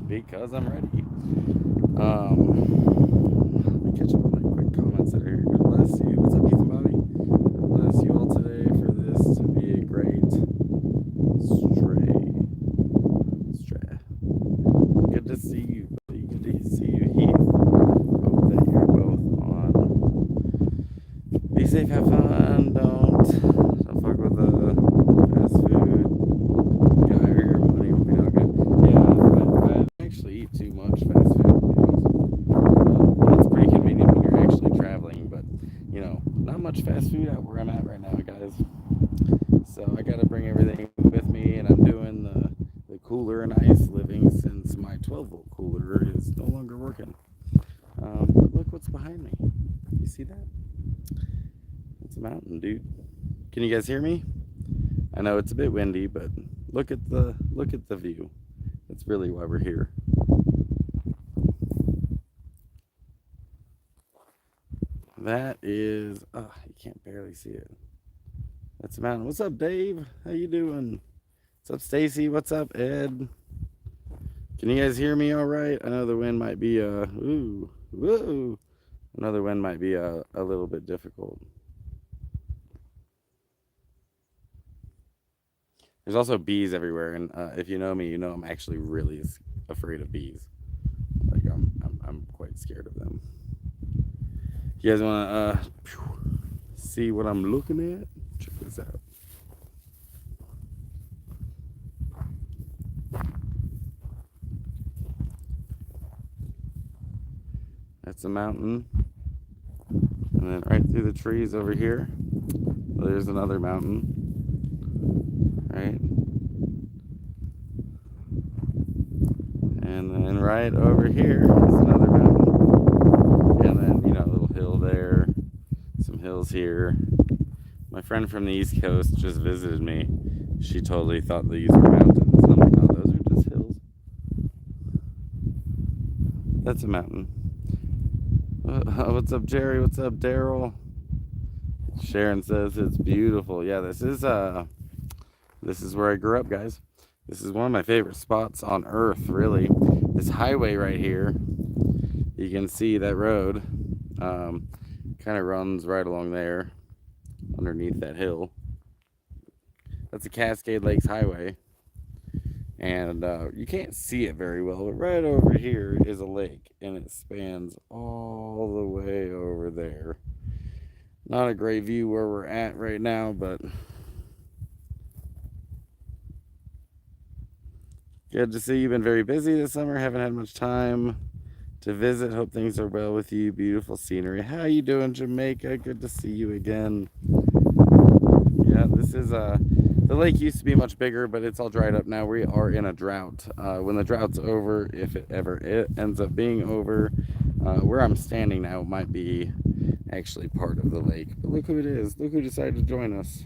because I'm ready. Let me catch up on the quick comments that are here. God bless you. What's up, Ethan Bobby? God bless you all today for this to be a great stray. Good to see you, buddy. Good to see you, Heath. Hope that you're both on. Be safe, have fun. Don't fuck with the fast food. Yeah, I hear your money will be not good. Yeah, I actually eat too much fast food. It's pretty convenient when you're actually traveling, but not much fast food out where I'm at right now, guys. So I gotta bring everything with me, and I'm doing the cooler and ice living since my 12-volt cooler is no longer working. Look what's behind me. You see that? It's a mountain, dude. Can you guys hear me? I know it's a bit windy, but look at the view. That's really why we're here. That is, you can't barely see it. That's a mountain. What's up, Dave? How you doing? What's up, Stacy? What's up, Ed? Can you guys hear me all right? I know the wind might be, woo. Another wind might be a little bit difficult. There's also bees everywhere, and if you know me, you know I'm actually really afraid of bees. Like I'm quite scared of them. You guys want to see what I'm looking at? Check this out. That's a mountain, and then right through the trees over here, there's another mountain. Right, and then right over here is another mountain, and then a little hill there, some hills here. My friend from the East Coast just visited me. She totally thought these were mountains. I'm like, oh, those are just hills. That's a mountain. What's up, Jerry? What's up, Daryl? Sharon says it's beautiful. Yeah, this is where I grew up, guys. This is one of my favorite spots on earth, really. This highway right here, you can see that road kind of runs right along there underneath that hill. That's the Cascade Lakes Highway, and you can't see it very well, but right over here is a lake, and it spans all the way over there. Not a great view where we're at right now, but good to see you've been very busy this summer. Haven't had much time to visit. Hope things are well with you. Beautiful scenery. How you doing, Jamaica? Good to see you again. Yeah, this is the lake used to be much bigger, but it's all dried up now. We are in a drought. When the drought's over, if it ever ends up being over, where I'm standing now might be actually part of the lake. But look who it is. Look who decided to join us.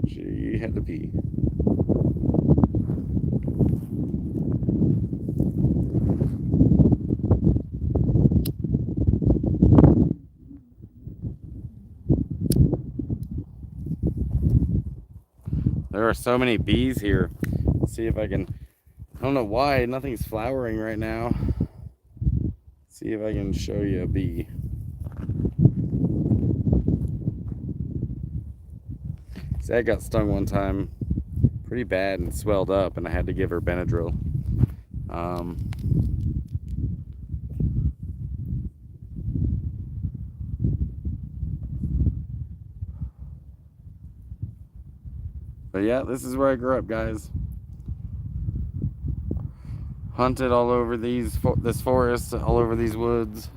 She had to pee. There are so many bees here. Let's see if I can. I don't know why nothing's flowering right now. See if I can show you a bee. See, I got stung one time pretty bad and swelled up, and I had to give her Benadryl. But yeah, this is where I grew up, guys. Hunted all over this forest, all over these woods.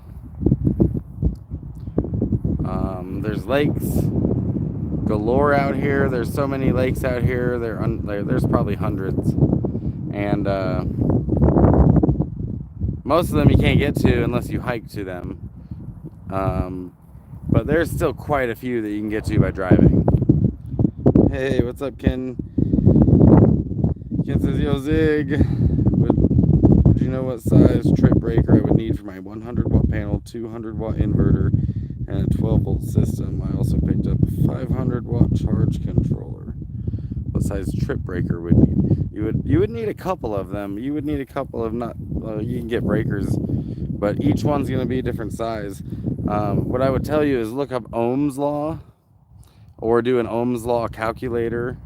There's lakes galore out here. There's so many lakes out here. There's probably hundreds, and most of them you can't get to unless you hike to them. But there's still quite a few that you can get to by driving. Hey, what's up, Ken? Ken says, yo, Zig, would you know what size trip breaker I would need for my 100 watt panel, 200 watt inverter, and a 12 volt system? I also picked up a 500 watt charge controller. What what size trip breaker would need. You would need a couple of them. You would need a couple of not. You can get breakers, but each one's going to be a different size. What I would tell you is look up Ohm's law, or do an Ohm's law calculator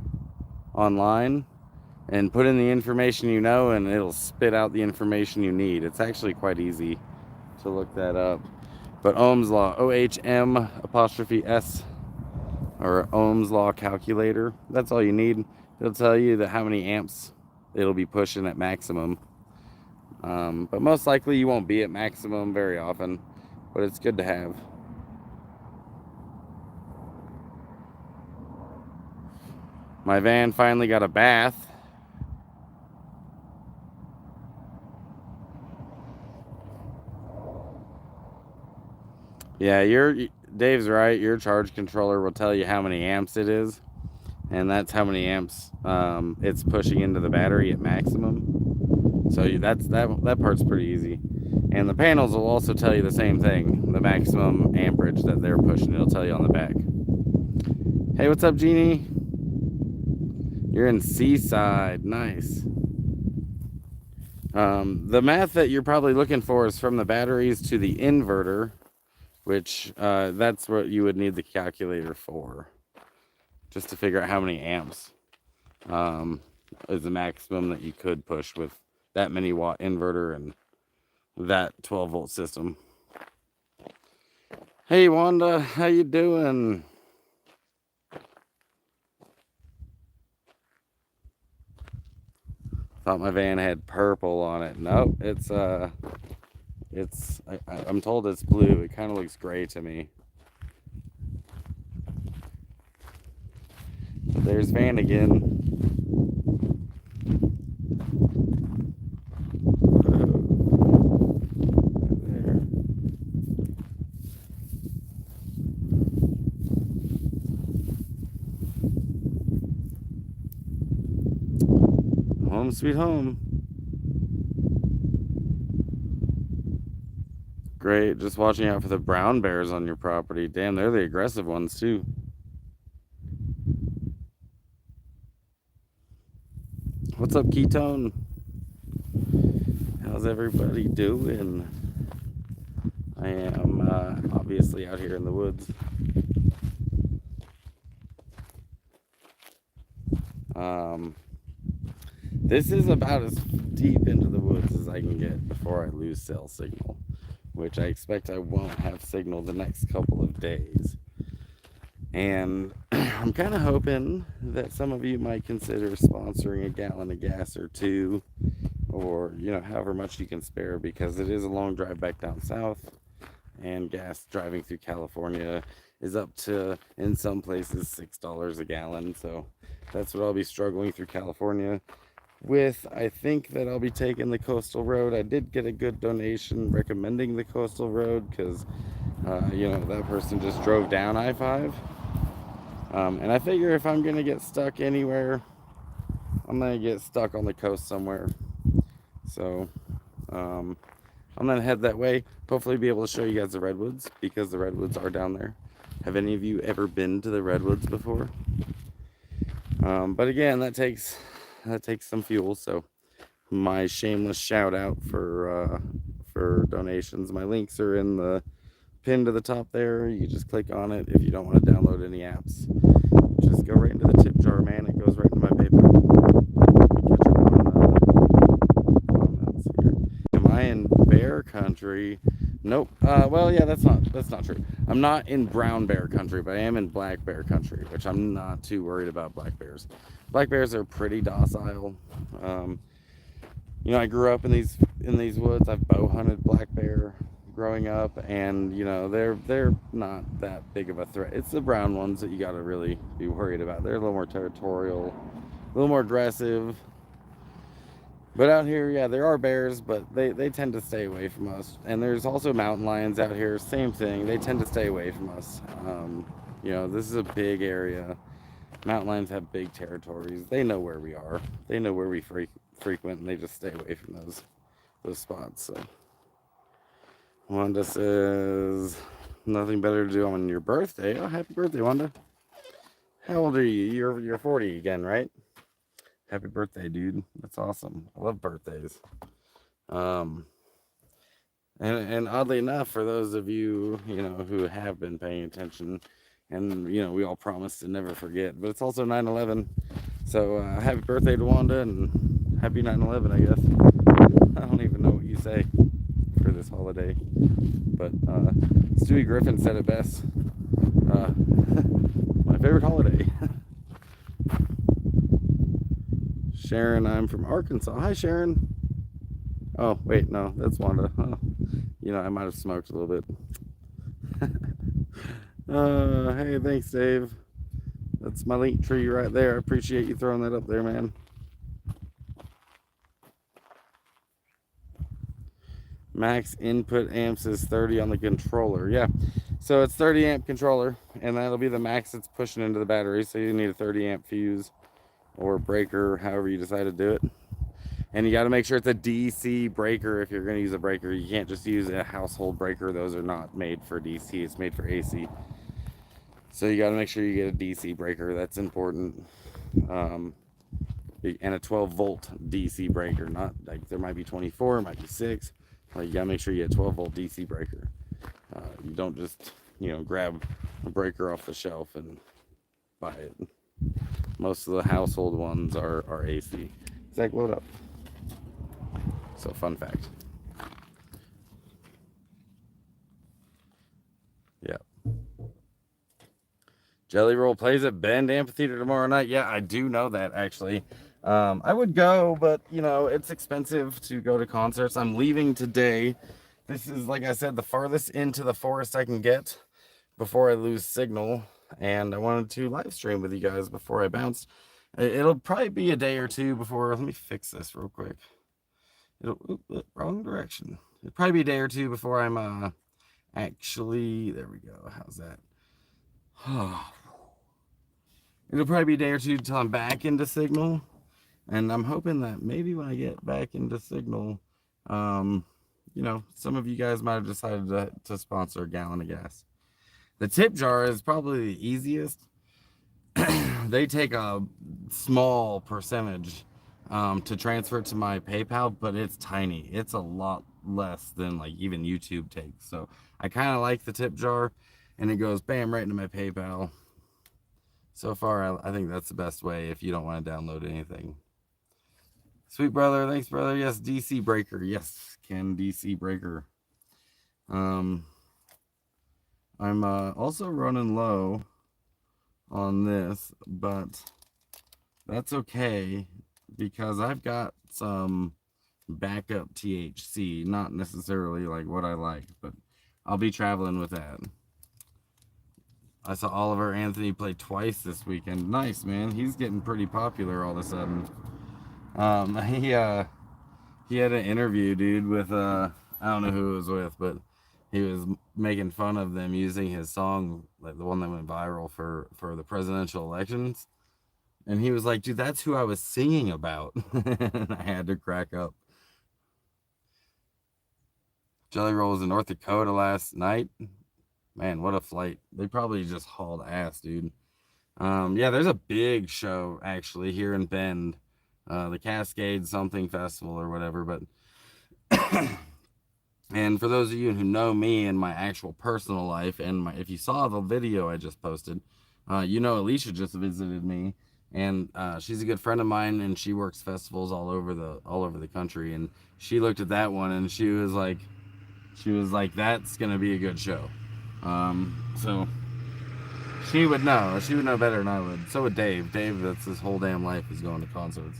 online, and put in the information you know, and it'll spit out the information you need. It's actually quite easy to look that up. But Ohm's law, OHM''S, or Ohm's law calculator. That's all you need. It'll tell you how many amps it'll be pushing at maximum. But most likely you won't be at maximum very often, but it's good to have. My van finally got a bath. Yeah, Dave's right. Your charge controller will tell you how many amps it is, and that's how many amps it's pushing into the battery at maximum. So that part's pretty easy. And the panels will also tell you the same thing, the maximum amperage that they're pushing. It'll tell you on the back. Hey, what's up, Jeannie? You're in Seaside. Nice. The math that you're probably looking for is from the batteries to the inverter, which that's what you would need the calculator for, just to figure out how many amps is the maximum that you could push with that many watt inverter and that 12-volt system. Hey, Wanda, how you doing? Thought my van had purple on it. Nope, I'm told it's blue. It kind of looks gray to me. But there's Van again. There. Home sweet home. Great, just watching out for the brown bears on your property. Damn, they're the aggressive ones too. What's up, Ketone? How's everybody doing? I am obviously out here in the woods. This is about as deep into the woods as I can get before I lose cell signal, which I expect I won't have signal the next couple of days. And I'm kind of hoping that some of you might consider sponsoring a gallon of gas or two, or, you know, however much you can spare, because it is a long drive back down south, and gas driving through California is up to, in some places, $6 a gallon. So that's what I'll be struggling through California with. I think that I'll be taking the coastal road. I did get a good donation recommending the coastal road, because you know, that person just drove down I-5. And I figure if I'm gonna get stuck anywhere, I'm gonna get stuck on the coast somewhere. So I'm gonna head that way. Hopefully be able to show you guys the redwoods, because the redwoods are down there. Have any of you ever been to the redwoods before? But again, that takes some fuel. So my shameless shout out for donations. My links are in the pin to the top there. You just click on it. If you don't want to download any apps, just go right into the tip jar, man. It goes right into my PayPal. Comments here. Am I in bear country? Nope. Well, yeah, that's not true. I'm not in brown bear country, but I am in black bear country, which I'm not too worried about black bears. Black bears are pretty docile. You know, I grew up in these woods. I've bow hunted black bear growing up, and you know, they're not that big of a threat. It's the brown ones that you got to really be worried about. They're a little more territorial, a little more aggressive. But out here, yeah, there are bears, but they tend to stay away from us. And there's also mountain lions out here, same thing. They tend to stay away from us. You know, this is a big area. Mountain lions have big territories. They know where we are. They know where we frequent, and they just stay away from those spots. So Wanda says, nothing better to do on your birthday. Oh, happy birthday, Wanda. How old are you? You're 40 again, right? Happy birthday, dude. That's awesome. I love birthdays. Um, and oddly enough, for those of you, who have been paying attention, and, we all promise to never forget, but it's also 9/11. So, happy birthday to Wanda, and happy 9/11, I guess. I don't even know what you say for this holiday, but Stewie Griffin said it best. My favorite holiday. Sharon, I'm from Arkansas. Hi, Sharon. Oh, wait, no, that's Wanda. Oh, I might have smoked a little bit. Hey, thanks, Dave. That's my link tree right there. I appreciate you throwing that up there, man. Max input amps is 30 on the controller. Yeah, so it's 30 amp controller, and that'll be the max it's pushing into the battery. So you need a 30 amp fuse or breaker, however you decide to do it. And you got to make sure it's a DC breaker if you're going to use a breaker. You can't just use a household breaker. Those are not made for DC. It's made for AC. So you got to make sure you get a DC breaker. That's important. And a 12 volt DC breaker. Not like there might be 24, it might be 6. Like you got to make sure you get a 12 volt DC breaker. You don't just, grab a breaker off the shelf and buy it. Most of the household ones are AC. Zach, load up. So, fun fact. Yeah. Jelly Roll plays at Bend Amphitheater tomorrow night. Yeah, I do know that, actually. I would go, but, it's expensive to go to concerts. I'm leaving today. This is, like I said, the farthest into the forest I can get before I lose signal. And I wanted to live stream with you guys before I bounce. It'll probably be a day or two before... Let me fix this real quick. Wrong direction. It'll probably be a day or two before I'm actually... There we go. How's that? It'll probably be a day or two until I'm back into signal. And I'm hoping that maybe when I get back into signal, some of you guys might have decided to sponsor a gallon of gas. The tip jar is probably the easiest. They take a small percentage to transfer to my PayPal, but it's tiny. It's a lot less than like even YouTube takes. So I kind of like the tip jar, and it goes bam right into my PayPal. So far, I think that's the best way if you don't want to download anything. Sweet brother, thanks brother. Yes, DC breaker. Yes, Ken DC breaker. I'm also running low on this, but that's okay because I've got some backup THC, not necessarily like what I like, but I'll be traveling with that. I saw Oliver Anthony play twice this weekend. Nice, man. He's getting pretty popular all of a sudden. He had an interview, dude, with I don't know who it was with, but he was making fun of them using his song, like the one that went viral for the presidential elections. And he was like, dude, that's who I was singing about. And I had to crack up. Jelly Roll was in North Dakota last night. Man, what a flight. They probably just hauled ass, dude. Yeah, there's a big show, actually, here in Bend. The Cascade something festival or whatever, but... And for those of you who know me and my actual personal life, and if you saw the video I just posted, Alicia just visited me, and she's a good friend of mine, and she works festivals all over the country, and she looked at that one, and she was like, that's gonna be a good show. So she would know better than I would. So would Dave. That's his whole damn life is going to concerts.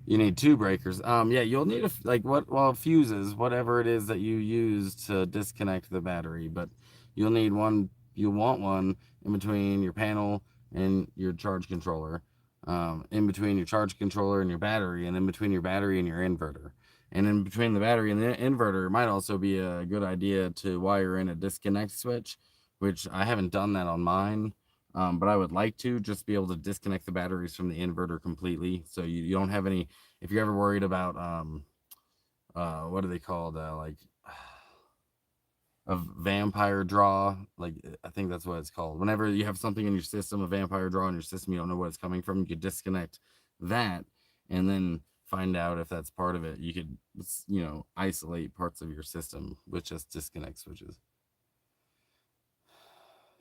You need 2 breakers. Yeah, you'll need fuses, whatever it is that you use to disconnect the battery. But you'll need one. You want one in between your panel and your charge controller, in between your charge controller and your battery, and in between your battery and your inverter. And in between the battery and the inverter, it might also be a good idea to wire in a disconnect switch, which I haven't done that on mine. But I would like to just be able to disconnect the batteries from the inverter completely, so you don't have any. If you're ever worried about what are they called, a vampire draw. Like, I think that's what it's called. Whenever you have something in your system, a vampire draw in your system, you don't know where it's coming from. You could disconnect that, and then find out if that's part of it. You could, isolate parts of your system with just disconnect switches.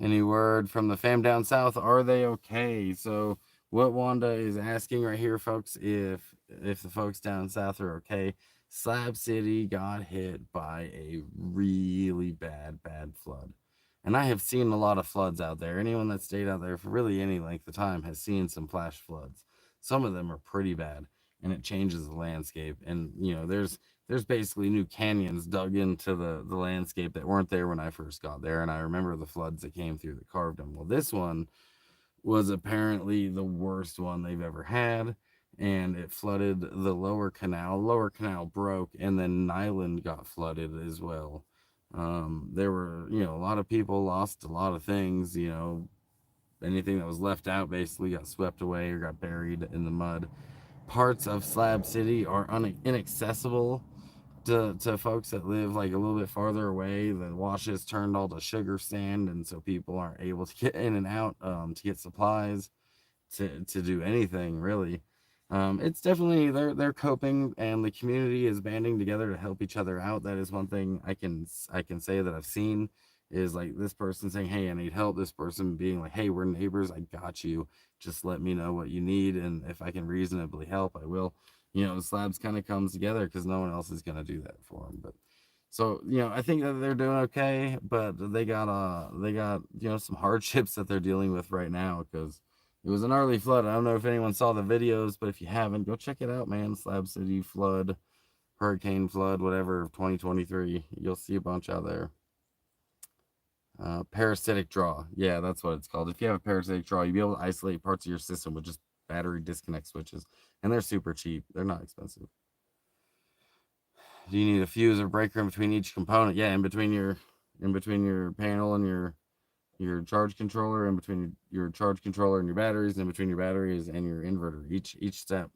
Any word from the fam down south? Are they okay? So what Wanda is asking right here, folks, if the folks down south are okay. Slab City got hit by a really bad flood. And I have seen a lot of floods out there. Anyone that stayed out there for really any length of time has seen some flash floods. Some of them are pretty bad, and it changes the landscape. And there's basically new canyons dug into the landscape that weren't there when I first got there. And I remember the floods that came through that carved them. Well, this one was apparently the worst one they've ever had. And it flooded the lower canal. Lower canal broke, and then Nyland got flooded as well. There were, a lot of people lost a lot of things. Anything that was left out basically got swept away or got buried in the mud. Parts of Slab City are inaccessible to folks that live like a little bit farther away. The washes turned all to sugar sand, and so people aren't able to get in and out to get supplies, to do anything really. It's definitely they're coping, and the community is banding together to help each other out. That is one thing I can say that I've seen, is like this person saying, hey, I need help, this person being like, hey, we're neighbors, I got you, just let me know what you need, and if I can reasonably help, I will. Slabs kind of comes together because no one else is going to do that for them. But so, I think that they're doing okay, but they got some hardships that they're dealing with right now, because it was an early flood. I don't know if anyone saw the videos, but if you haven't, go check it out, man. Slab City flood, hurricane flood, whatever, 2023. You'll see a bunch out there. Parasitic draw. Yeah, that's what it's called. If you have a parasitic draw, you'll be able to isolate parts of your system with just battery disconnect switches. And they're super cheap. They're not expensive. Do you need a fuse or breaker in between each component? Yeah, in between your panel and your charge controller, in between your charge controller and your batteries, in between your batteries and your inverter. Each step,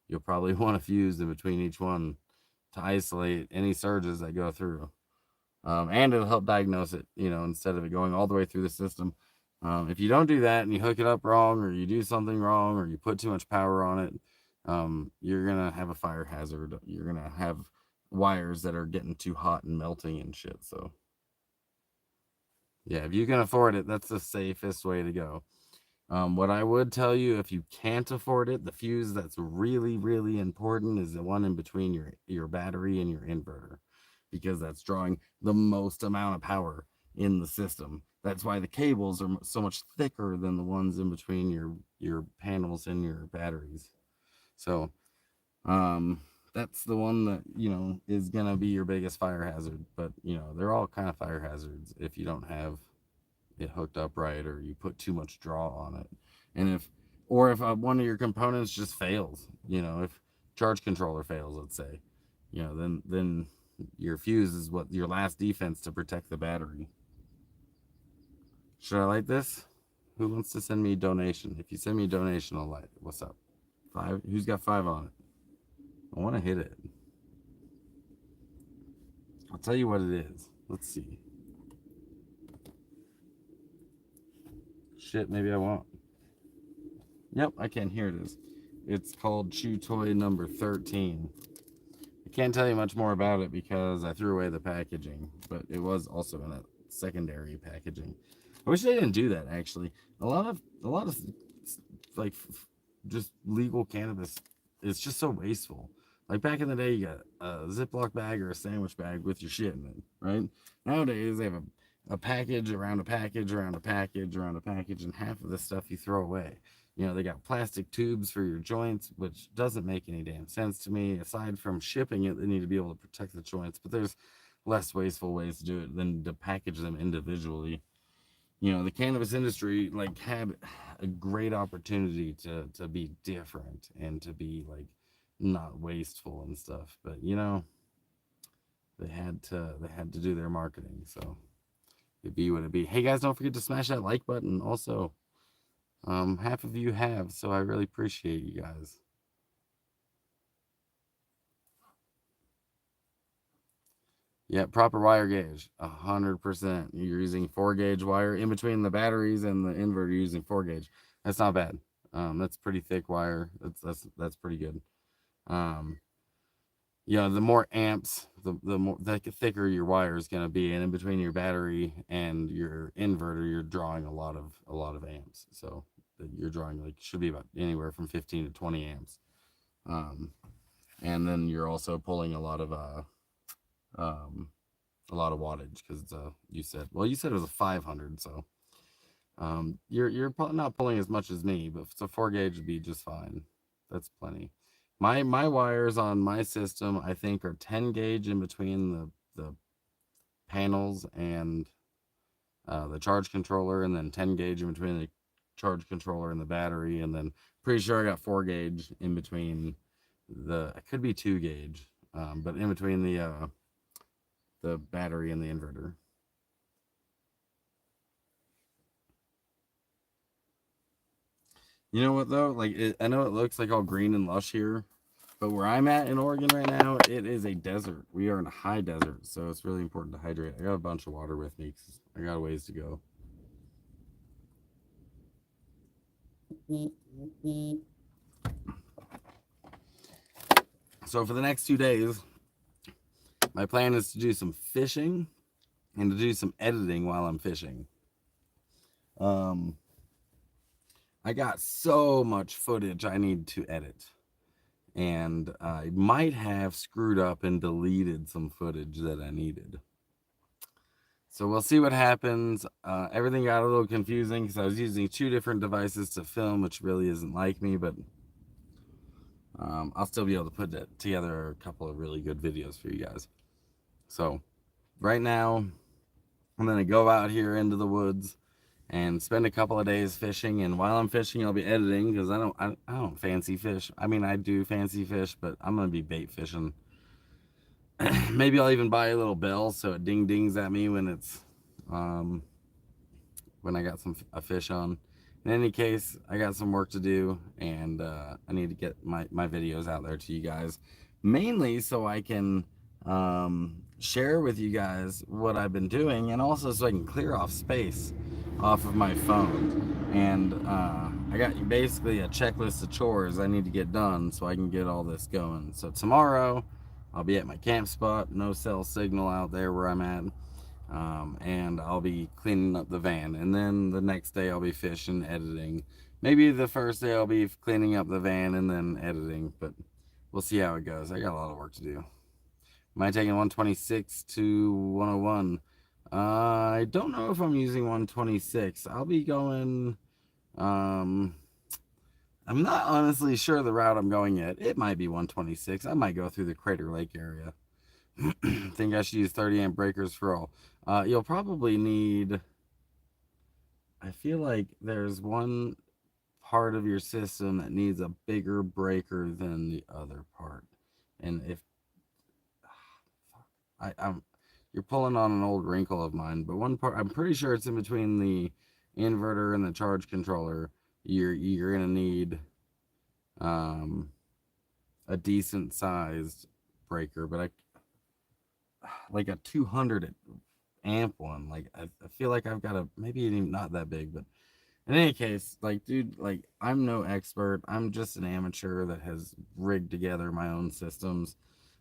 you'll probably want a fuse in between each one to isolate any surges that go through. And it'll help diagnose it, instead of it going all the way through the system. If you don't do that and you hook it up wrong, or you do something wrong, or you put too much power on it, you're gonna have a fire hazard. You're gonna have wires that are getting too hot and melting and shit. So yeah, if you can afford it, that's the safest way to go. What I would tell you, if you can't afford it, the fuse that's really, really important is the one in between your battery and your inverter, because that's drawing the most amount of power in the system. That's why the cables are so much thicker than the ones in between your panels and your batteries. So, that's the one that is gonna be your biggest fire hazard. But they're all kind of fire hazards if you don't have it hooked up right, or you put too much draw on it. And if one of your components just fails, if charge controller fails, let's say, then your fuse is what your last defense to protect the battery. Should I light this? Who wants to send me a donation? If you send me a donation, I'll light it. What's up? 5? Who's got 5 on it? I want to hit it. I'll tell you what it is. Let's see. Shit, maybe I won't. Yep, I can. Here it is. It's called Chew Toy number 13. I can't tell you much more about it because I threw away the packaging, but it was also in a secondary packaging. I wish they didn't do that, actually. A lot of like just legal cannabis is just so wasteful. Like back in the day, you got a Ziploc bag or a sandwich bag with your shit in it, right? Nowadays, they have a package around a package around a package around a package, and half of the stuff you throw away. They got plastic tubes for your joints, which doesn't make any damn sense to me. Aside from shipping it, they need to be able to protect the joints, but there's less wasteful ways to do it than to package them individually. The cannabis industry like had a great opportunity to be different and to be like not wasteful and stuff, but they had to do their marketing, so it be what it be. Hey guys, don't forget to smash that like button. Also, half of you have, so I really appreciate you guys. Yeah, proper wire gauge, 100%. You're using 4 gauge wire in between the batteries and the inverter. You're using 4 gauge. That's not bad. That's pretty thick wire. That's pretty good. Um, the more amps, the thicker your wire is gonna be, and in between your battery and your inverter, you're drawing a lot of amps. So you're drawing like should be about anywhere from 15 to 20 amps. Um, and then you're also pulling um, a lot of wattage because it's you said it was a 500, so you're probably not pulling as much as me, but if it's a 4 gauge, would be just fine. That's plenty. My wires on my system I think are 10 gauge in between the panels and the charge controller, and then 10 gauge in between the charge controller and the battery, and then pretty sure I got 4 gauge in between it could be 2 gauge, but in between the battery and the inverter. You know what though? I know it looks like all green and lush here, but where I'm at in Oregon right now, it is a desert. We are in a high desert, so it's really important to hydrate. I got a bunch of water with me because I got a ways to go. So for the next 2 days, my plan is to do some fishing and to do some editing while I'm fishing. Um, I got so much footage I need to edit, and I might have screwed up and deleted some footage that I needed. So we'll see what happens. Everything got a little confusing because I was using 2 different devices to film, which really isn't like me, but I'll still be able to put together a couple of really good videos for you guys. So right now, I'm gonna go out here into the woods and spend a couple of days fishing. And while I'm fishing, I'll be editing because I don't fancy fish. I mean, I do fancy fish, but I'm gonna be bait fishing. Maybe I'll even buy a little bell so it ding dings at me um, when I got a fish on. In any case, I got some work to do, and I need to get my videos out there to you guys, mainly so I can share with you guys what I've been doing, and also so I can clear off space off of my phone. And I got basically a checklist of chores I need to get done so I can get all this going. So tomorrow, I'll be at my camp spot, no cell signal out there where I'm at. And I'll be cleaning up the van, and then the next day I'll be fishing, editing. Maybe the first day I'll be cleaning up the van and then editing, but we'll see how it goes. I got a lot of work to do. Am I taking 126 to 101? I don't know if I'm using 126. I'll be going. Um, I'm not honestly sure the route I'm going yet. It might be 126. I might go through the Crater Lake area. Think I should use 30 amp breakers for all. You'll probably need. I feel like there's one part of your system that needs a bigger breaker than the other part, and if I'm you're pulling on an old wrinkle of mine, but one part I'm pretty sure it's in between the inverter and the charge controller. You're gonna need um, a decent sized breaker, but I like a 200 amp one. Like I feel like I've got a maybe even not that big, but in any case, like dude, like I'm no expert. I'm just an amateur that has rigged together my own systems.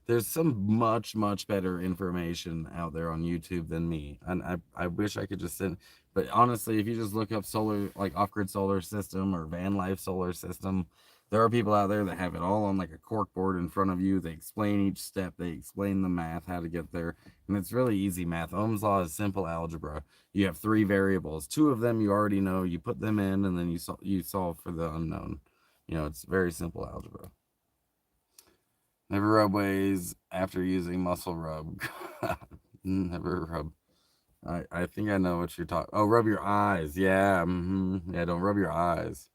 There's some much better information out there on YouTube than me, and I wish I could just send. But honestly, if you just look up solar, like off-grid solar system or van life solar system, there are people out there that have it all on like a cork board in front of you. They explain each step, they explain the math, how to get there, and it's really easy math. Ohm's law is simple algebra. You have 3 variables, 2 of them you already know. You put them in, and then you solve for the unknown. It's very simple algebra. Never rub waves after using muscle rub. Never rub. I think I know what you're talking. Oh, rub your eyes. Yeah. Yeah. Don't rub your eyes.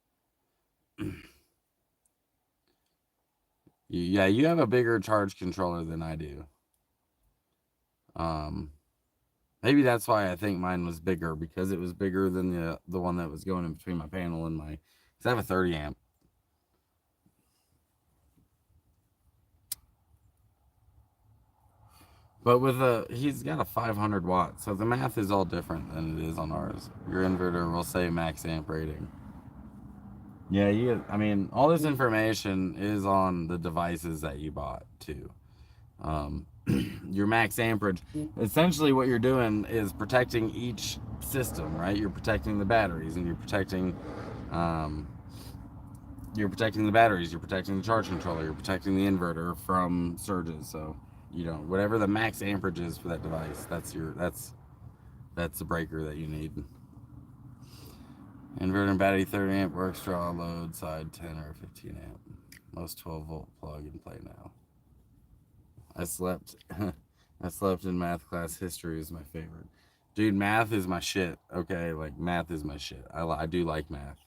Yeah, you have a bigger charge controller than I do. Um, Maybe that's why I think mine was bigger, because it was bigger than the one that was going in between my panel and my. Cause I have a 30 amp. But he's got a 500 watt, so the math is all different than it is on ours. Your inverter will say max amp rating. Yeah, I mean, all this information is on the devices that you bought too. Um, your max amperage. Essentially, what you're doing is protecting each system, right? You're protecting the batteries, and um, you're protecting the batteries. You're protecting the charge controller. You're protecting the inverter from surges. So, whatever the max amperage is for that device, that's the breaker that you need. Inverter and battery 30 amp works, draw load side 10 or 15 amp. Most 12 volt plug and play now. I slept in math class. History is my favorite. Dude, math is my shit. Okay, like math is my shit. I do like math.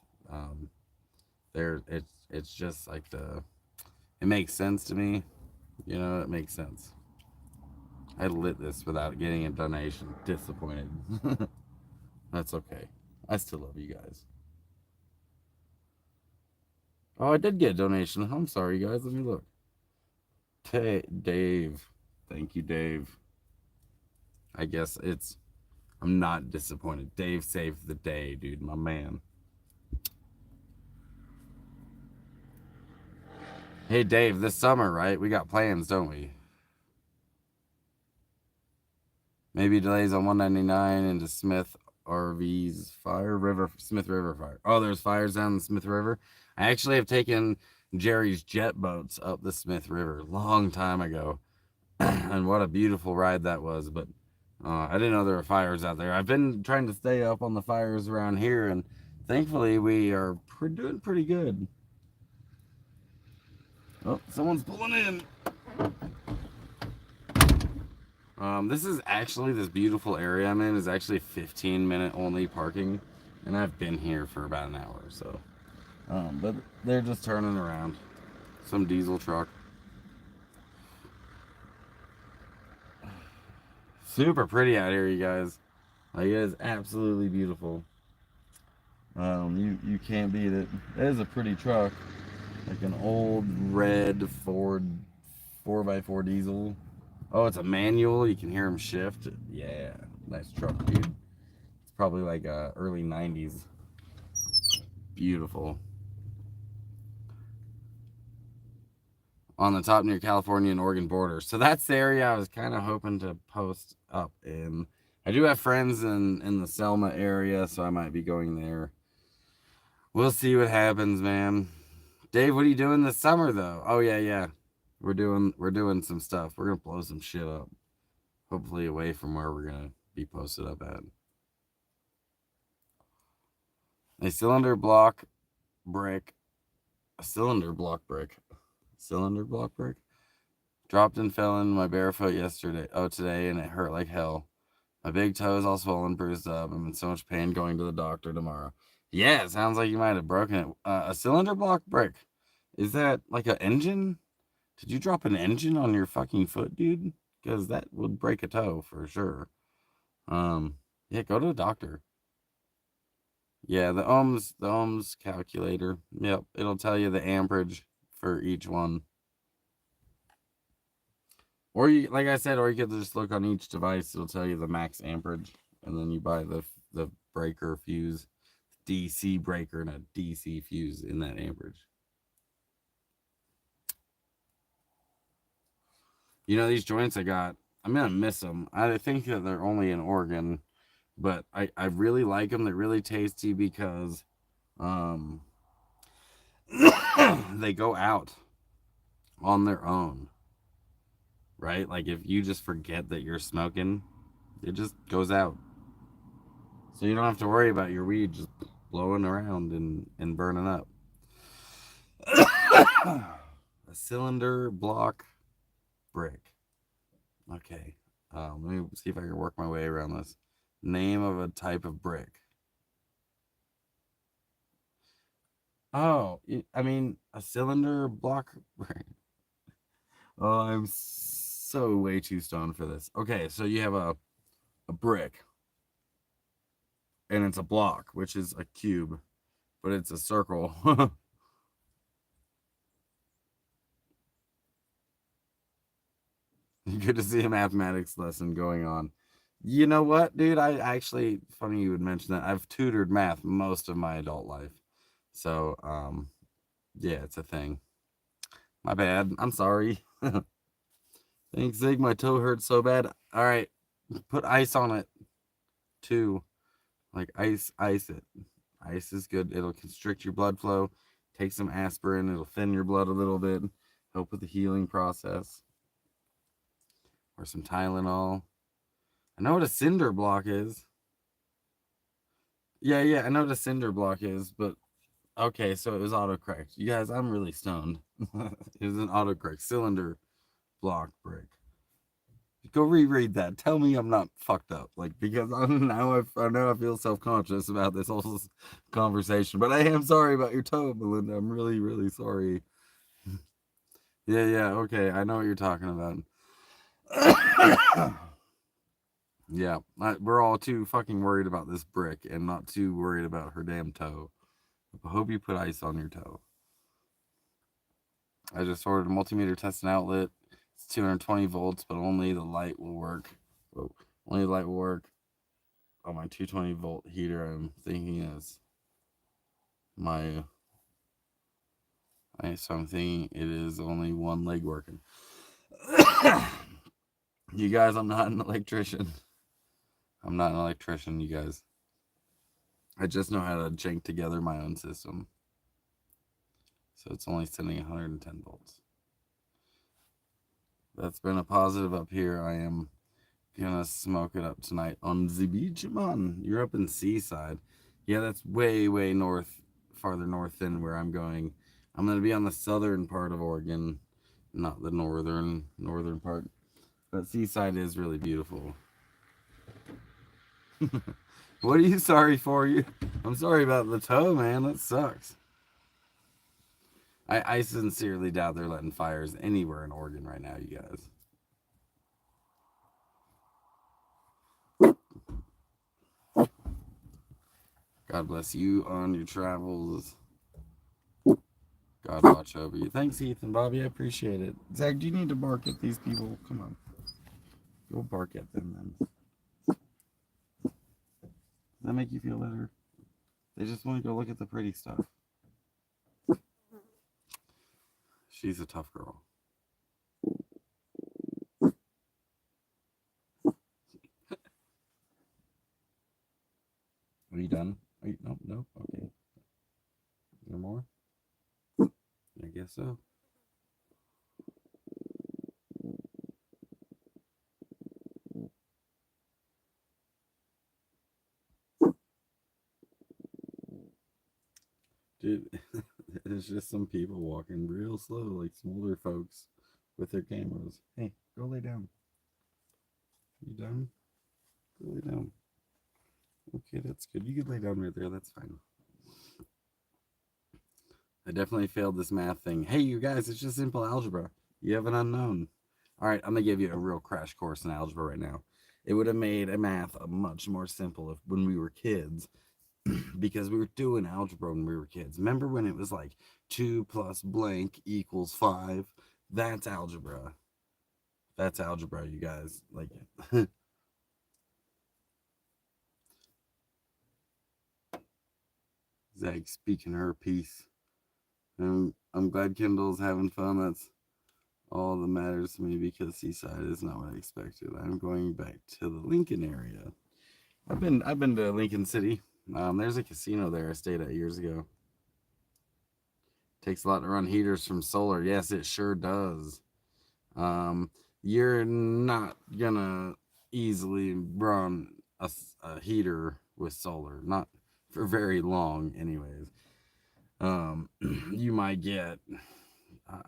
It's just like it makes sense to me. It makes sense. I lit this without getting a donation. Disappointed. That's okay. I still love you guys. Oh, I did get a donation. I'm sorry, guys. Let me look. Dave. Thank you, Dave. I guess I'm not disappointed. Dave saved the day, dude. My man. Hey, Dave, this summer, right? We got plans, don't we? Maybe delays on 199 into Smith RV's Smith River fire. Oh, there's fires down the Smith River. I actually have taken Jerry's jet boats up the Smith River long time ago. And what a beautiful ride that was. But I didn't know there were fires out there. I've been trying to stay up on the fires around here, and thankfully we are doing pretty good. Oh, someone's pulling in. This beautiful area I'm in is actually 15-minute only parking, and I've been here for about an hour. So, but they're just turning around. Some diesel truck. Super pretty out here, you guys. Like, it is absolutely beautiful. You can't beat it. It is a pretty truck, like an old red Ford 4x4 diesel. Oh, it's a manual. You can hear him shift. Yeah, nice truck, dude. It's probably like early 90s. Beautiful. On the top near California and Oregon border. So that's the area I was kind of hoping to post up in. I do have friends in the Selma area, so I might be going there. We'll see what happens, man. Dave, what are you doing this summer though? Oh yeah. We're doing some stuff. We're gonna blow some shit up. Hopefully away from where we're gonna be posted up at. A cylinder block brick. A cylinder block brick. Cylinder block brick? Dropped and fell in my barefoot today, and it hurt like hell. My big toe is all swollen, bruised up. I'm in so much pain going to the doctor tomorrow. Yeah, it sounds like you might have broken it. A cylinder block brick. Is that like an engine? Did you drop an engine on your fucking foot, dude? Because that would break a toe for sure. Yeah, go to the doctor. Yeah, the ohms calculator. Yep, it'll tell you the amperage for each one. Or like I said, or you could just look on each device. It'll tell you the max amperage, and then you buy the breaker fuse, DC breaker, and a DC fuse in that amperage. These joints I got, I'm gonna miss them. I think that they're only in Oregon, but I really like them. They're really tasty because they go out on their own, right? Like if you just forget that you're smoking, it just goes out. So you don't have to worry about your weed just blowing around and burning up. A cylinder block brick. Okay. Let me see if I can work my way around this. Name of a type of brick. Oh, I mean, a cylinder block brick. Oh, I'm so way too stoned for this. Okay, so you have a brick, and it's a block, which is a cube, but it's a circle. Good to see a mathematics lesson going on. You know what, dude? I actually, funny you would mention that. I've tutored math most of my adult life. So, yeah, it's a thing. My bad. I'm sorry. Thanks, Zig. My toe hurts so bad. All right, put ice on it too. Like ice it. Ice is good. It'll constrict your blood flow. Take some aspirin. It'll thin your blood a little bit. Help with the healing process. Or some Tylenol. I know what a cinder block is. Yeah, I know what a cinder block is, but okay, so it was autocorrect. You guys, I'm really stoned. It was an autocorrect cylinder block brick. Go reread that. Tell me I'm not fucked up. Like, because I know I feel self conscious about this whole conversation, but I am sorry about your toe, Melinda. I'm really, really sorry. Yeah, okay. I know what you're talking about. Yeah, we're all too fucking worried about this brick and not too worried about her damn toe. I hope you put ice on your toe. I just ordered a multimeter test and outlet. It's 220 volts, but only the light will work. Whoa. Only the light will work on my 220-volt heater. I'm thinking is my. So I'm thinking it is only one leg working. You guys, I'm not an electrician. I'm not an electrician, you guys. I just know how to jank together my own system. So it's only sending 110 volts. That's been a positive up here. I am gonna smoke it up tonight on the beach, man. You're up in Seaside. Yeah, that's way, way north, farther north than where I'm going. I'm gonna be on the southern part of Oregon, not the northern part. But Seaside is really beautiful. What are you sorry for? I'm sorry about the toe, man. That sucks. I sincerely doubt they're letting fires anywhere in Oregon right now, you guys. God bless you on your travels. God watch over you. Thanks, Heath and Bobby. I appreciate it. Zach, do you need to bark at these people? Come on. Go bark at them then. Does that make you feel better? They just want to go look at the pretty stuff. She's a tough girl. Are you done? Nope. Okay. Is there more? I guess so. Dude, there's just some people walking real slow, like some older folks with their cameras. Hey, go lay down. You done? Go lay down. Okay, that's good. You can lay down right there. That's fine. I definitely failed this math thing. Hey, you guys, it's just simple algebra. You have an unknown. All right, I'm going to give you a real crash course in algebra right now. It would have made a math much more simple if when we were kids, because we were doing algebra when we were kids. Remember when it was like 2 plus blank equals 5? That's algebra. That's algebra, you guys. Like, Zag speaking her piece. I'm glad Kendall's having fun. That's all that matters to me because Seaside is not what I expected. I'm going back to the Lincoln area. I've been to Lincoln City. There's a casino there I stayed at years ago. Takes a lot to run heaters from solar. Yes, it sure does. You're not gonna easily run a heater with solar, not for very long, anyways. You might get,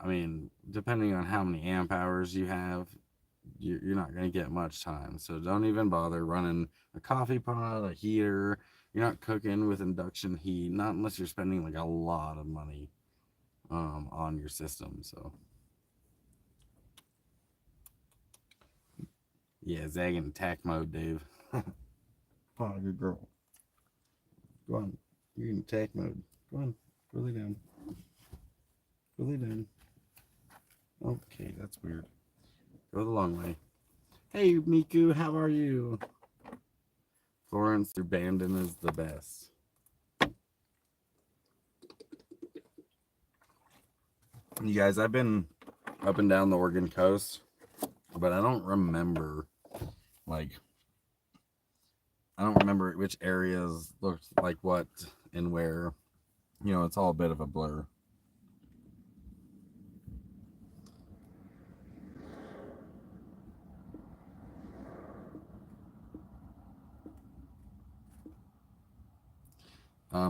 I mean, depending on how many amp hours you have, you're not going to get much time. So don't even bother running a coffee pot, a heater. You're not cooking with induction heat, not unless you're spending like a lot of money on your system. So yeah, Zag in attack mode, Dave. Oh, good girl. Go on. You're in attack mode. Go on. Go lay down. Go lay down. Okay, that's weird. Go the long way. Hey, Miku, how are you? Florence, your bandin is the best. You guys, I've been up and down the Oregon coast, but I don't remember, like, I don't remember which areas looked like what and where. It's all a bit of a blur.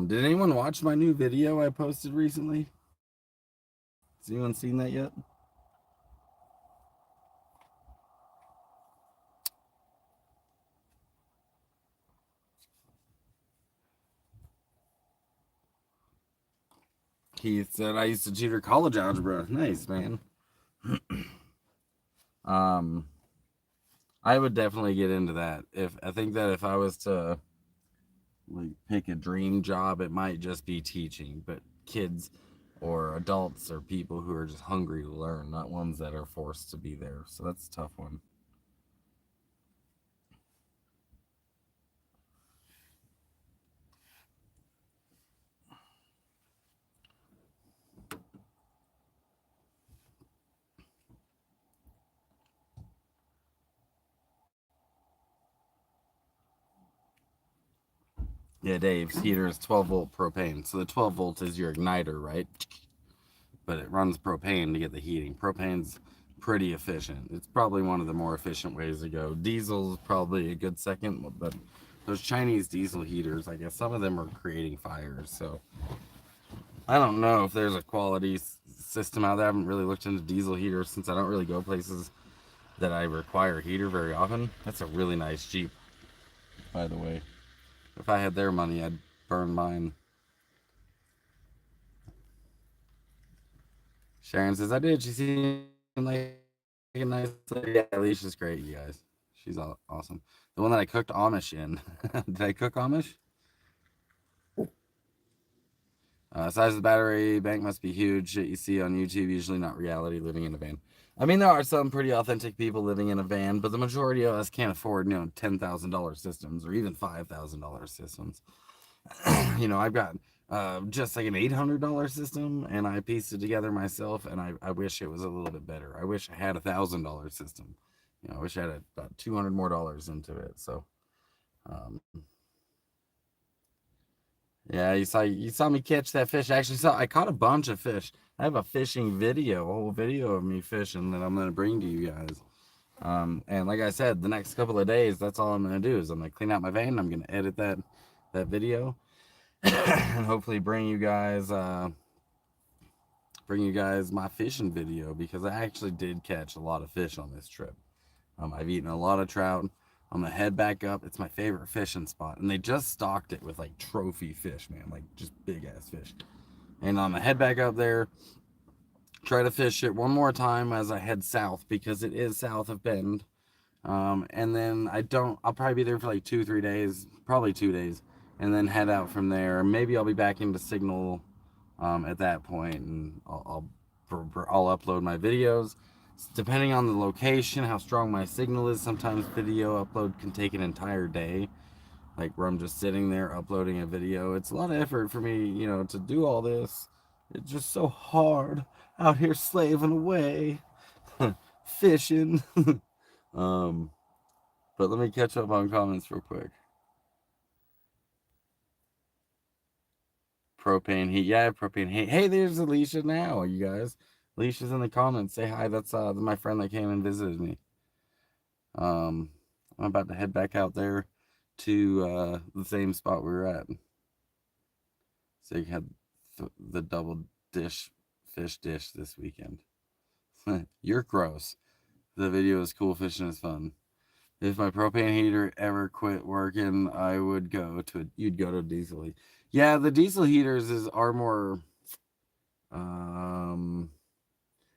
Did anyone watch my new video I posted recently? Has anyone seen that yet? He said I used to tutor college algebra. Nice, man. um, I would definitely get into that. If I think that if I was to like pick a dream job, it might just be teaching, but kids or adults or people who are just hungry to learn, not ones that are forced to be there. So that's a tough one. Yeah, Dave's heater is 12-volt propane. So the 12-volt is your igniter, right? But it runs propane to get the heating. Propane's pretty efficient. It's probably one of the more efficient ways to go. Diesel's probably a good second, but those Chinese diesel heaters, I guess some of them are creating fires. So I don't know if there's a quality system out there. I haven't really looked into diesel heaters since I don't really go places that I require a heater very often. That's a really nice Jeep, by the way. If I had their money, I'd burn mine. Sharon says, I did. She seemed like a nice lady. Yeah, Alicia's great, you guys. She's awesome. The one that I cooked Amish in. Did I cook Amish? Size of the battery bank must be huge. Shit you see on YouTube, usually not reality, living in a van. I mean, there are some pretty authentic people living in a van, but the majority of us can't afford, $10,000 systems or even $5,000 systems. I've got just like an $800 system, and I pieced it together myself, and I wish it was a little bit better. I wish I had $1,000 system. I wish I had about $200 more dollars into it. So, um, yeah, you saw me catch that fish. Actually, I caught a bunch of fish. I have a fishing video, a whole video of me fishing that I'm gonna bring to you guys. And like I said, the next couple of days, that's all I'm gonna do is I'm gonna clean out my vein. I'm gonna edit that video, and hopefully bring you guys my fishing video because I actually did catch a lot of fish on this trip. I've eaten a lot of trout. I'm gonna head back up. It's my favorite fishing spot, and they just stocked it with like trophy fish, man, like just big ass fish. And I'm gonna head back up there, try to fish it one more time as I head south because it is south of Bend. And then I'll probably be there for like 2, 3 days, probably 2 days, and then head out from there. Maybe I'll be back into Signal at that point, and I'll upload my videos. Depending on the location, how strong my signal is, sometimes video upload can take an entire day. Like where I'm just sitting there uploading a video. It's a lot of effort for me, to do all this. It's just so hard out here slaving away, fishing. um, but let me catch up on comments real quick. Propane heat. Yeah, propane heat. Hey, there's Alicia now, you guys. Alicia's in the comments. Say hi. That's my friend that came and visited me. I'm about to head back out there to the same spot we were at. So you had the double fish dish this weekend. You're gross. The video is cool. Fishing is fun. If my propane heater ever quit working, you'd go to diesel heat. Yeah, the diesel heaters are more um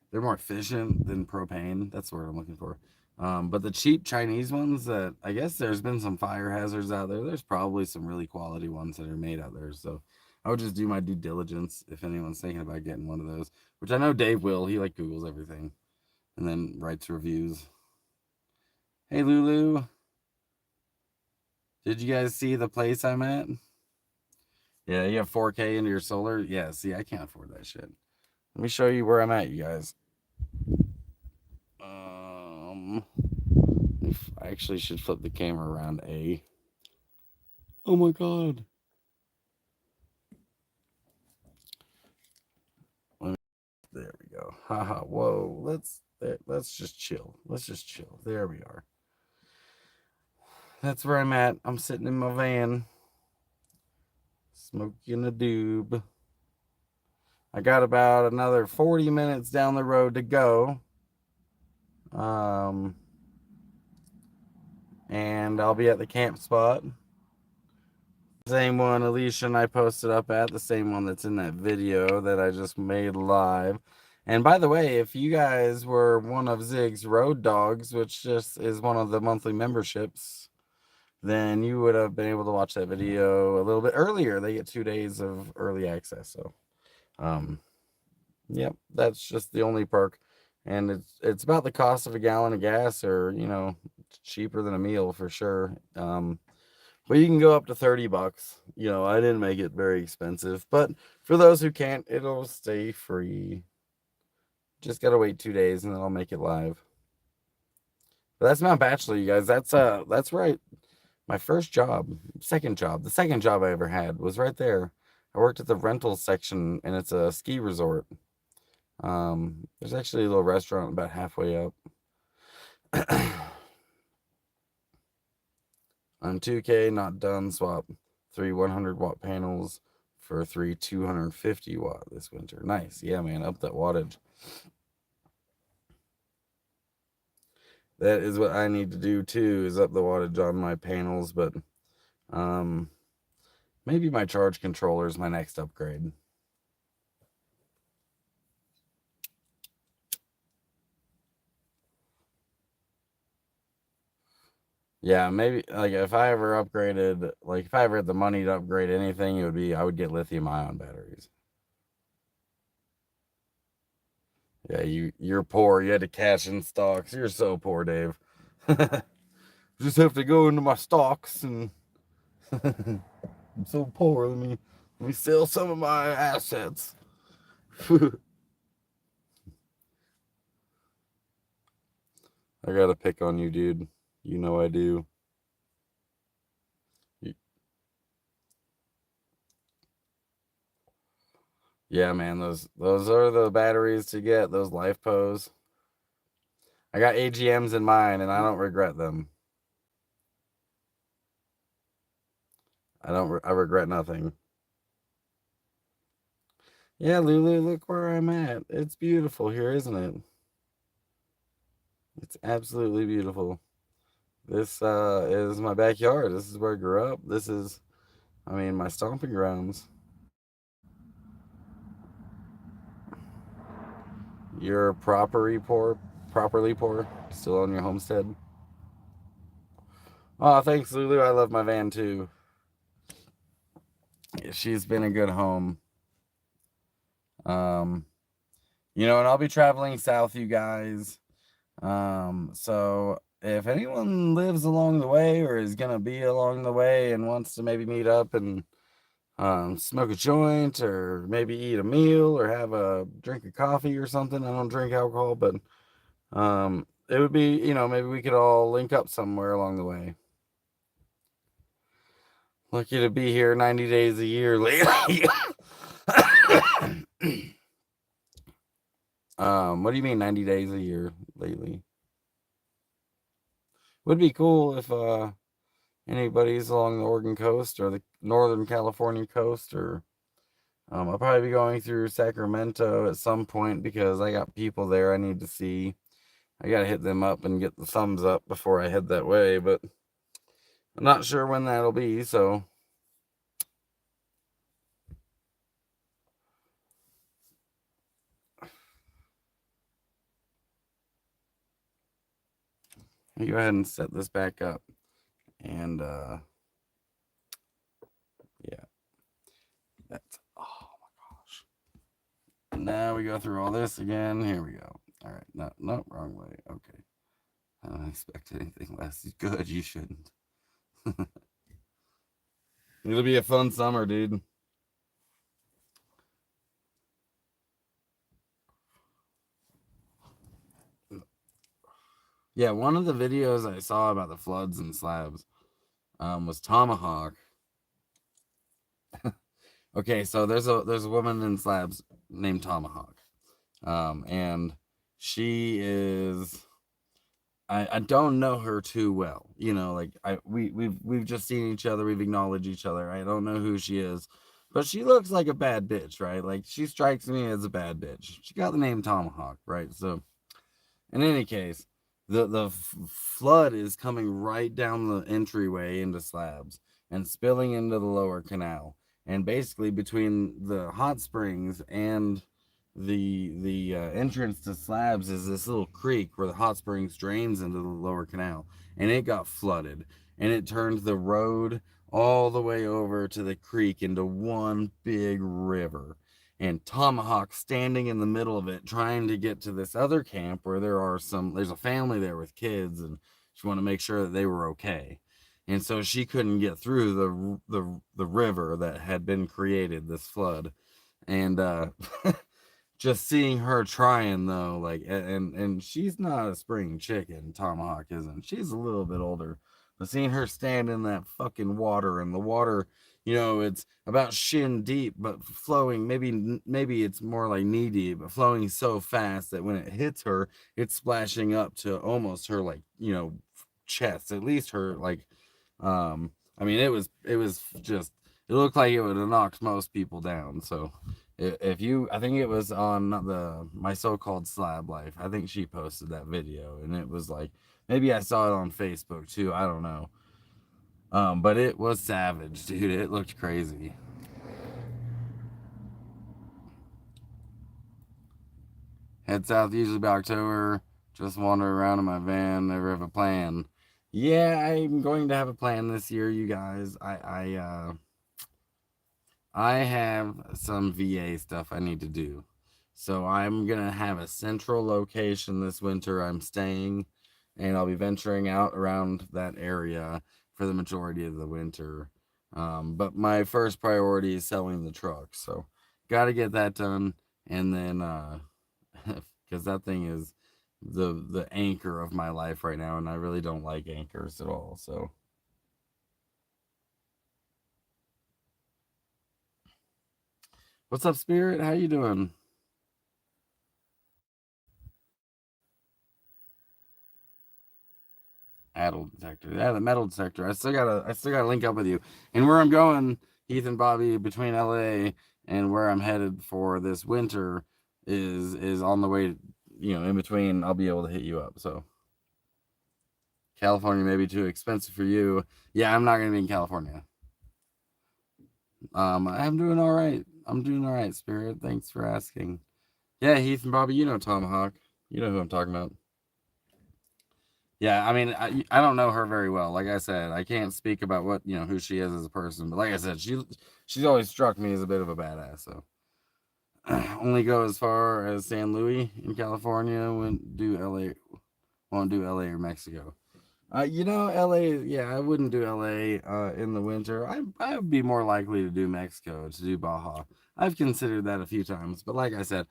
they're more efficient than propane. That's what I'm looking for. But the cheap Chinese ones that I guess there's been some fire hazards out there. There's probably some really quality ones that are made out there. So I would just do my due diligence if anyone's thinking about getting one of those, which I know Dave will. He like Googles everything and then writes reviews. Hey, Lulu. Did you guys see the place I'm at? Yeah, you have 4K into your solar? Yeah, see, I can't afford that shit. Let me show you where I'm at, you guys. I actually should flip the camera around A. Oh my god. There we go. Haha. Whoa. Let's just chill. Let's just chill. There we are. That's where I'm at. I'm sitting in my van, smoking a doob. I got about another 40 minutes down the road to go. And I'll be at the camp spot. Same one Alicia and I posted up at, the same one that's in that video that I just made live. And by the way, if you guys were one of Zig's road dogs, which just is one of the monthly memberships, then you would have been able to watch that video a little bit earlier. They get 2 days of early access. So, yep, that's just the only perk. And it's about the cost of a gallon of gas, or cheaper than a meal for sure. But you can go up to $30. I didn't make it very expensive, but for those who can't, it'll stay free. Just gotta wait 2 days and then I'll make it live. But that's Mount Bachelor, you guys. That's right. My first job, second job, the second job I ever had was right there. I worked at the rental section, and it's a ski resort. There's actually a little restaurant about halfway up. I'm 2K, not done. Swap 3 100-watt panels for 3 250-watt this winter. Nice. Yeah, man, up that wattage. That is what I need to do too, is up the wattage on my panels, but maybe my charge controller is my next upgrade. Yeah, maybe like if I ever upgraded, like if I ever had the money to upgrade anything, I would get lithium ion batteries. Yeah, you're poor. You had to cash in stocks. You're so poor, Dave. Just have to go into my stocks, and I'm so poor. Let me sell some of my assets. I gotta pick on you, dude. You know I do. Yeah, man, those are the batteries to get, those life pose. I got AGMs in mine and I don't regret them. I regret nothing. Yeah, Lulu, look where I'm at. It's beautiful here, isn't it? It's absolutely beautiful. This is my backyard. This is where I grew up. This is, my stomping grounds. You're properly poor, still on your homestead. Oh, thanks, Lulu. I love my van too. She's been a good home. And I'll be traveling south, you guys. So if anyone lives along the way or is gonna be along the way and wants to maybe meet up and smoke a joint or maybe eat a meal or have a drink of coffee or something. I don't drink alcohol, but it would be, maybe we could all link up somewhere along the way. Lucky to be here 90 days a year lately. What do you mean 90 days a year lately? Would be cool if anybody's along the Oregon coast or the Northern California coast, or I'll probably be going through Sacramento at some point because I got people there I need to see. I gotta hit them up and get the thumbs up before I head that way, but I'm not sure when that'll be, so let me go ahead and set this back up. And yeah, that's, oh my gosh. Now we go through all this again. Here we go. All right, no, wrong way. Okay. I don't expect anything less. Good, you shouldn't. It'll be a fun summer, dude. Yeah, one of the videos I saw about the floods and slabs was Tomahawk. Okay, so there's a woman in slabs named Tomahawk, and she is I don't know her too well. You know, like we've just seen each other, we've acknowledged each other. I don't know who she is, but she looks like a bad bitch, right? Like she strikes me as a bad bitch. She got the name Tomahawk, right? So in any case, the flood is coming right down the entryway into slabs and spilling into the lower canal, and basically between the hot springs and the entrance to slabs is this little creek where the hot springs drains into the lower canal, and it got flooded, and it turned the road all the way over to the creek into one big river, and Tomahawk standing in the middle of it trying to get to this other camp where there's a family there with kids, and she wanted to make sure that they were okay. And so she couldn't get through the river that had been created, this flood. And just seeing her trying though, like, and she's not a spring chicken, Tomahawk isn't. She's a little bit older, but seeing her stand in that fucking water, and the water, it's about shin deep but flowing, maybe it's more like knee deep, but flowing so fast that when it hits her, it's splashing up to almost her, like, chest, at least her, like, I mean, it was just, it looked like it would have knocked most people down. So if you, I think it was on the my so-called slab life, I think she posted that video, and it was like, maybe I saw it on Facebook too, I don't know. But it was savage, dude. It looked crazy. Head south usually by October. Just wander around in my van. Never have a plan. Yeah, I'm going to have a plan this year, you guys. I have some VA stuff I need to do. So I'm going to have a central location this winter I'm staying, and I'll be venturing out around that area for the majority of the winter. But my first priority is selling the truck. So got to get that done. And then, because that thing is the anchor of my life right now, and I really don't like anchors at all. So, what's up, Spirit? How you doing? Metal detector. Yeah, the metal detector. I still gotta link up with you. And where I'm going, Heath and Bobby, between LA and where I'm headed for this winter is on the way, in between. I'll be able to hit you up. So California may be too expensive for you. Yeah, I'm not gonna be in California. I'm doing all right. I'm doing all right, Spirit. Thanks for asking. Yeah, Heath and Bobby, you know Tomahawk. You know who I'm talking about. Yeah, I mean, I don't know her very well. Like I said, I can't speak about what, who she is as a person. But like I said, she's always struck me as a bit of a badass. So only go as far as San Luis in California. Won't do LA or Mexico. LA. Yeah, I wouldn't do LA in the winter. I would be more likely to do Mexico, to do Baja. I've considered that a few times, but like I said,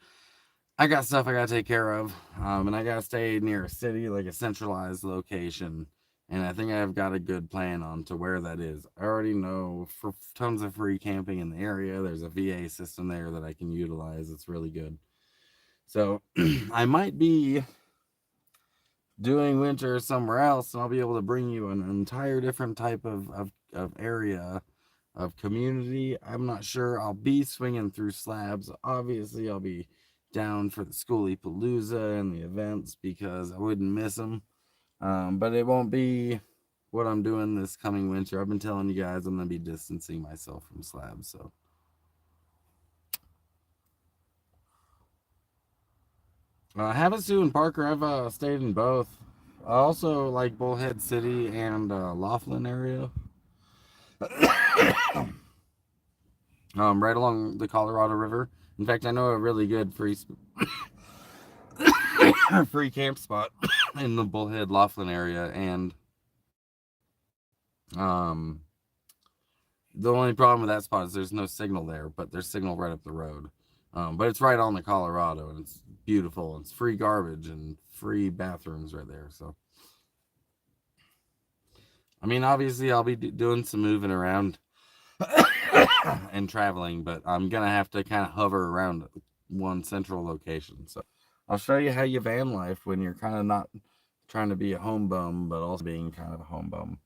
I got stuff I gotta take care of, and I gotta stay near a city, like a centralized location. And I think I've got a good plan on to where that is. I already know for tons of free camping in the area. There's a VA system there that I can utilize. It's really good. So I might be doing winter somewhere else, and I'll be able to bring you an entire different type of area of community. I'm not sure I'll be swinging through slabs. Obviously, I'll be down for the Schoolie Palooza and the events because I wouldn't miss them. But it won't be what I'm doing this coming winter. I've been telling you guys I'm going to be distancing myself from slabs. So, Havasu and Parker, I've stayed in both. I also like Bullhead City and Laughlin area. Right along the Colorado River. In fact, I know a really good free camp spot. in the Bullhead Laughlin area, and um, the only problem with that spot is there's no signal there, but there's signal right up the road. But it's right on the Colorado, and it's beautiful. It's free garbage and free bathrooms right there. So, I mean, obviously, I'll be doing some moving around and traveling, but I'm gonna have to kind of hover around one central location. So, I'll show you how you van life when you're kind of not trying to be a home bum, but also being kind of a home bum.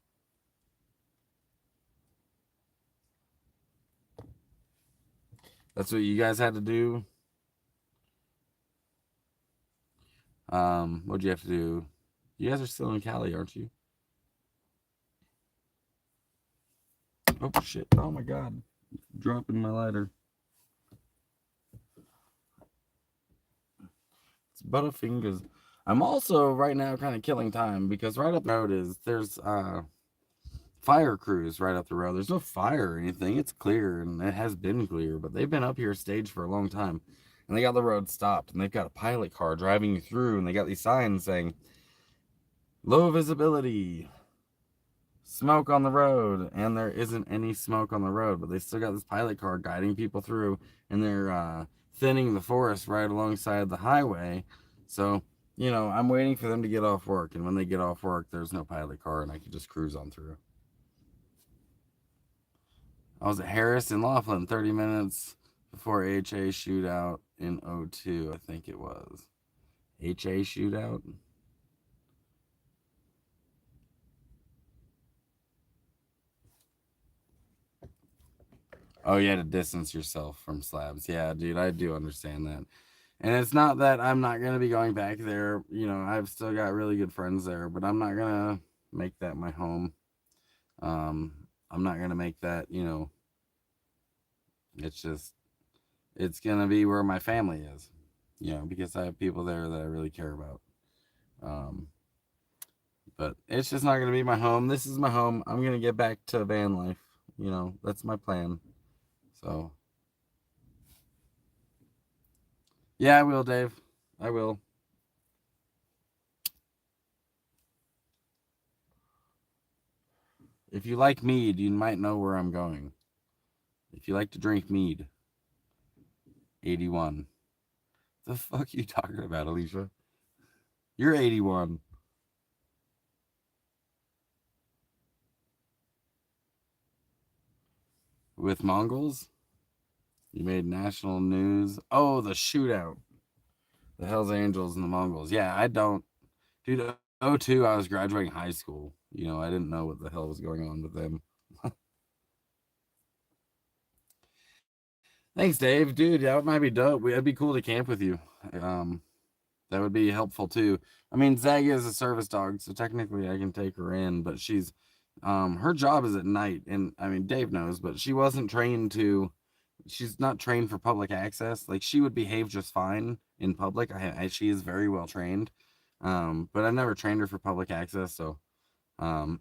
That's what you guys had to do. What'd you have to do? You guys are still in Cali, aren't you? Oh shit! Oh my god! Dropping my lighter. It's Butterfingers. I'm also right now kind of killing time because right up the road there's fire crews right up the road. There's no fire or anything. It's clear and it has been clear, but they've been up here staged for a long time, and they got the road stopped and they've got a pilot car driving you through, and they got these signs saying low visibility, smoke on the road, and there isn't any smoke on the road, but they still got this pilot car guiding people through, and they're thinning the forest right alongside the highway. So, I'm waiting for them to get off work, and when they get off work, there's no pilot car, and I can just cruise on through. I was at Harris and Laughlin 30 minutes before HA shootout in '02, I think it was. HA shootout? Oh, you had to distance yourself from slabs. Yeah, dude, I do understand that. And it's not that I'm not going to be going back there. I've still got really good friends there, but I'm not going to make that my home. Um, I'm not going to make that, it's just, it's going to be where my family is, because I have people there that I really care about. Um, but it's just not going to be my home. This is my home. I'm going to get back to van life. That's my plan. So, yeah, I will, Dave. I will. If you like mead, you might know where I'm going. If you like to drink mead, 81. The fuck are you talking about, Alicia? You're 81. With Mongols? You made national news. Oh, the shootout. The Hells Angels and the Mongols. Yeah, I don't. Dude, '02, I was graduating high school. I didn't know what the hell was going on with them. Thanks, Dave. Dude, that might be dope. It'd be cool to camp with you. Um, that would be helpful too. I mean, Zaga is a service dog, so technically I can take her in, but her job is at night, and I mean, Dave knows, but she's not trained for public access. Like, she would behave just fine in public. She is very well trained, but I've never trained her for public access, so um,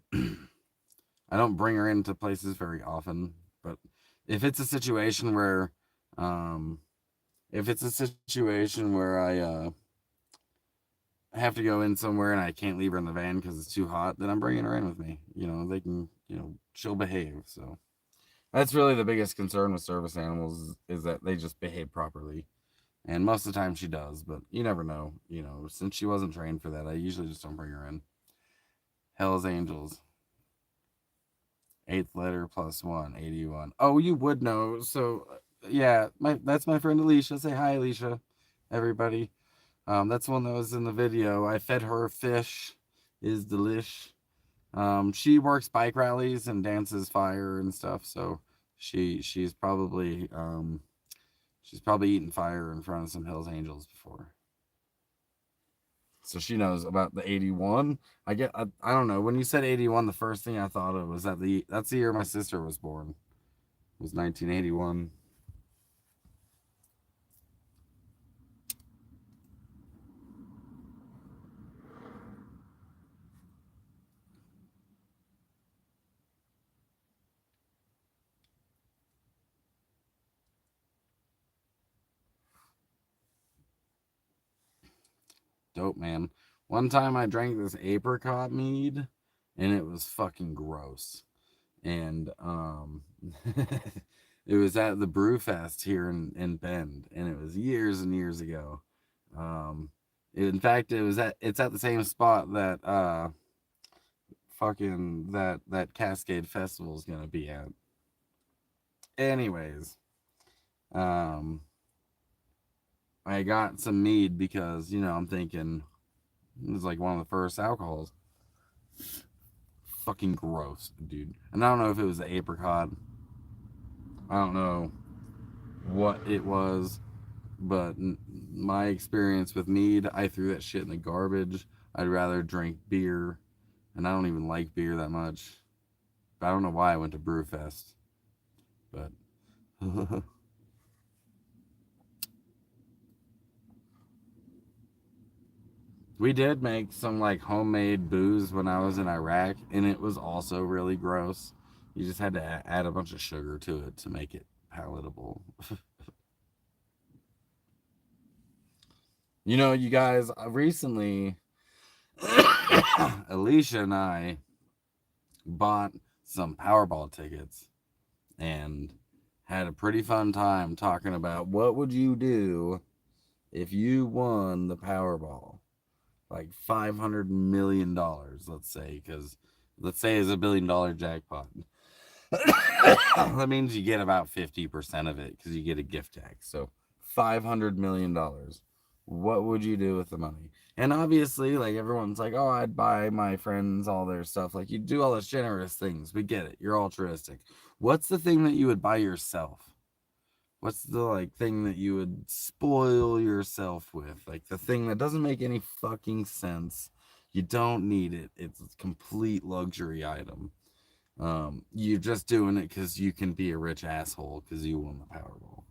I don't bring her into places very often. But if it's a situation where, um, if it's a situation where I have to go in somewhere and I can't leave her in the van because it's too hot, then I'm bringing her in with me. They can, she'll behave. So that's really the biggest concern with service animals is that they just behave properly. And most of the time she does, but you never know. Since she wasn't trained for that, I usually just don't bring her in. Hell's Angels. Eighth letter plus one, 81. Oh, you would know. So, yeah, that's my friend Alicia. Say hi, Alicia, everybody. That's one that was in the video. I fed her fish. Is delish. She works bike rallies and dances fire and stuff. So she's probably eaten fire in front of some Hills Angels before. So she knows about the 81. I don't know. When you said 81, the first thing I thought of was that's the year my sister was born. It was 1981. Dope, man. One time I drank this apricot mead, and it was fucking gross. And it was at the Brewfest here in Bend, and it was years and years ago. In fact, it's at the same spot that fucking that Cascade Festival is gonna be at. Anyways, um, I got some mead because I'm thinking it was like one of the first alcohols. Fucking gross, dude. And I don't know if it was the apricot. I don't know what it was, but my experience with mead, I threw that shit in the garbage. I'd rather drink beer, and I don't even like beer that much. But I don't know why I went to Brewfest, but we did make some like homemade booze when I was in Iraq, and it was also really gross. You just had to add a bunch of sugar to it to make it palatable. You guys, recently, Alicia and I bought some Powerball tickets and had a pretty fun time talking about what would you do if you won the Powerball, like $500 million, let's say, because let's say it's $1 billion jackpot. That means you get about 50% of it because you get a gift tax. So $500 million. What would you do with the money? And obviously, like everyone's like, oh, I'd buy my friends all their stuff. Like you do all those generous things. We get it. You're altruistic. What's the thing that you would buy yourself? What's the like thing that you would spoil yourself with? Like the thing that doesn't make any fucking sense. You don't need it. It's a complete luxury item. You're just doing it because you can be a rich asshole because you won the Powerball.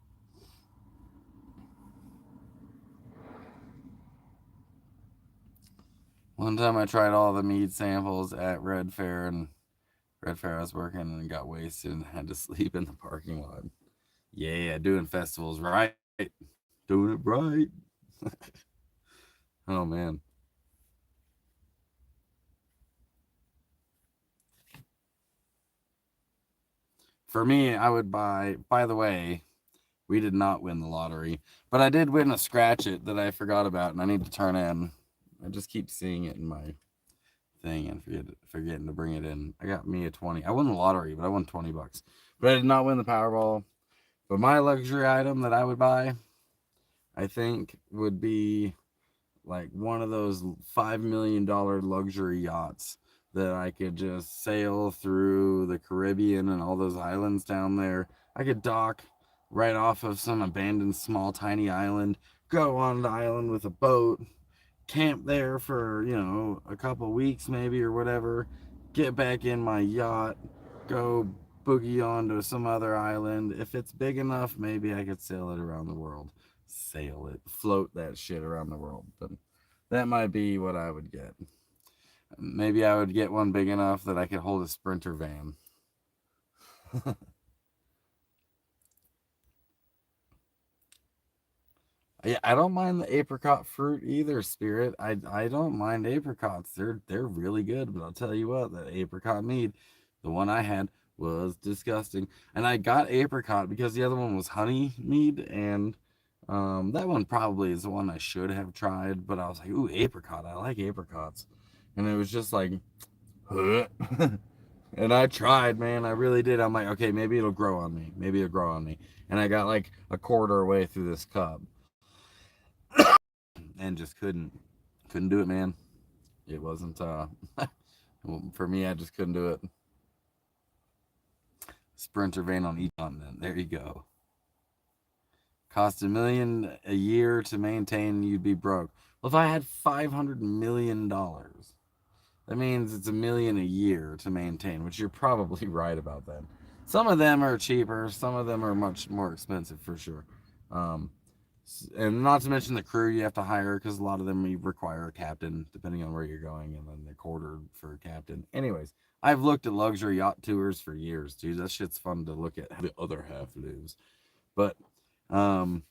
One time I tried all the mead samples at Red Fair, and Red Fair I was working and got wasted and had to sleep in the parking lot. Yeah, doing festivals right. Doing it right. Oh man. For me, I would buy, by the way, we did not win the lottery, but I did win a scratch it that I forgot about and I need to turn in. I just keep seeing it in my thing and forgetting to bring it in. I got me a 20. I won the lottery, but I won $20. But I did not win the Powerball. But my luxury item that I would buy, I think, would be like one of those $5 million luxury yachts that I could just sail through the Caribbean and all those islands down there. I could dock right off of some abandoned small tiny island, go on the island with a boat, camp there for, a couple weeks maybe or whatever, get back in my yacht, go boogie on to some other island. If it's big enough, maybe I could sail it around the world. Sail it, float that shit around the world. But that might be what I would get. Maybe I would get one big enough that I could hold a Sprinter van. Yeah, I don't mind the apricot fruit either, Spirit. I don't mind apricots. They're really good, but I'll tell you what, that apricot mead, the one I had was disgusting. And I got apricot because the other one was honey mead, and that one probably is the one I should have tried, but I was like, ooh, apricot. I like apricots. And it was just like, huh. And I tried, man. I really did. I'm like, okay, maybe it'll grow on me. Maybe it'll grow on me. And I got like a quarter way through this cup and just couldn't do it, man. It wasn't for me. I just couldn't do it. Sprinter van on each continent. There you go. Cost $1 million a year to maintain, you'd be broke. Well, if I had $500 million, that means it's $1 million a year to maintain, which you're probably right about that. Some of them are cheaper, some of them are much more expensive for sure. Um, and not to mention the crew you have to hire because a lot of them require a captain depending on where you're going, and then the quarter for a captain. Anyways, I've looked at luxury yacht tours for years, dude. That shit's fun to look at how the other half lives. But um,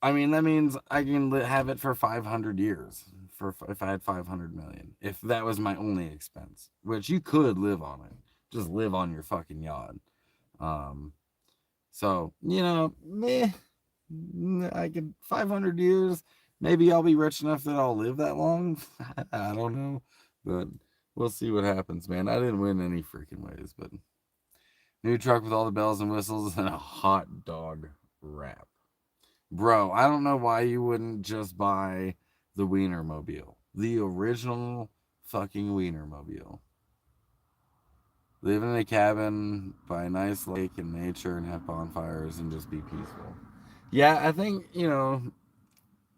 I mean that means I can have it for 500 years. for if I had 500 million. If that was my only expense, which you could live on it, just live on your fucking yacht. Um, so meh. I could 500 years. Maybe I'll be rich enough that I'll live that long. I don't know, but we'll see what happens, man. I didn't win any freaking ways, but new truck with all the bells and whistles and a hot dog wrap. Bro, I don't know why you wouldn't just buy the Wienermobile. The original fucking Wienermobile. Live in a cabin by a nice lake and nature and have bonfires and just be peaceful. Yeah, I think,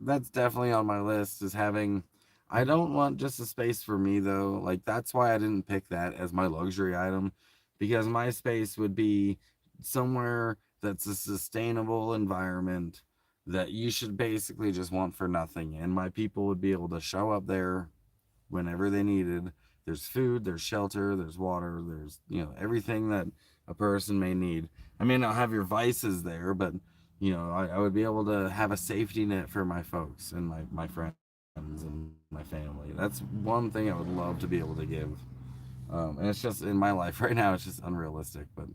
that's definitely on my list is having. I don't want just a space for me though. Like that's why I didn't pick that as my luxury item because my space would be somewhere that's a sustainable environment that you should basically just want for nothing and my people would be able to show up there whenever they needed. There's food, there's shelter, there's water, there's everything that a person may need. I may not have your vices there, but I would be able to have a safety net for my folks and my friends and my family. That's one thing I would love to be able to give. And it's just in my life right now, it's just unrealistic. But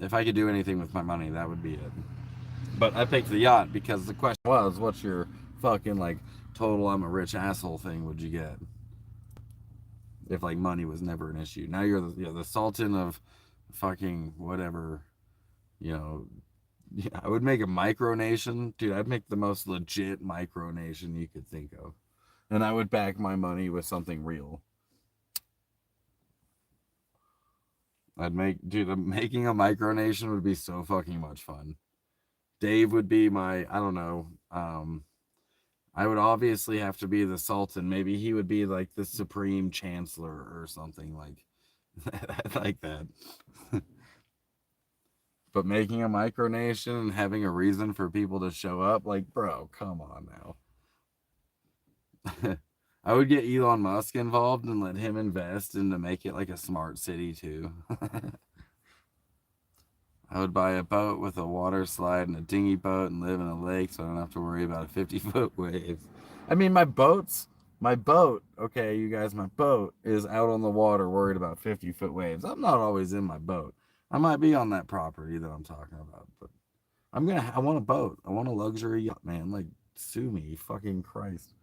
if I could do anything with my money, that would be it. But I picked the yacht because the question was, what's your fucking like total I'm a rich asshole thing would you get if like money was never an issue? Now you're the sultan of fucking whatever, you know. Yeah, I would make a micronation, dude. I'd make the most legit micronation you could think of, and I would back my money with something real. Making a micronation would be so fucking much fun. Dave would be my, I don't know, I would obviously have to be the Sultan. Maybe he would be like the Supreme Chancellor or something like like that. But making a micronation and having a reason for people to show up, like, bro, come on now. I would get Elon Musk involved and let him invest and to make it like a smart city too. I would buy a boat with a water slide and a dinghy boat and live in a lake so I don't have to worry about a 50-foot waves. I mean, my boat, okay, you guys, my boat is out on the water worried about 50-foot waves. I'm not always in my boat. I might be on that property that I'm talking about, but I want a boat. I want a luxury yacht, man. Like, sue me, fucking Christ.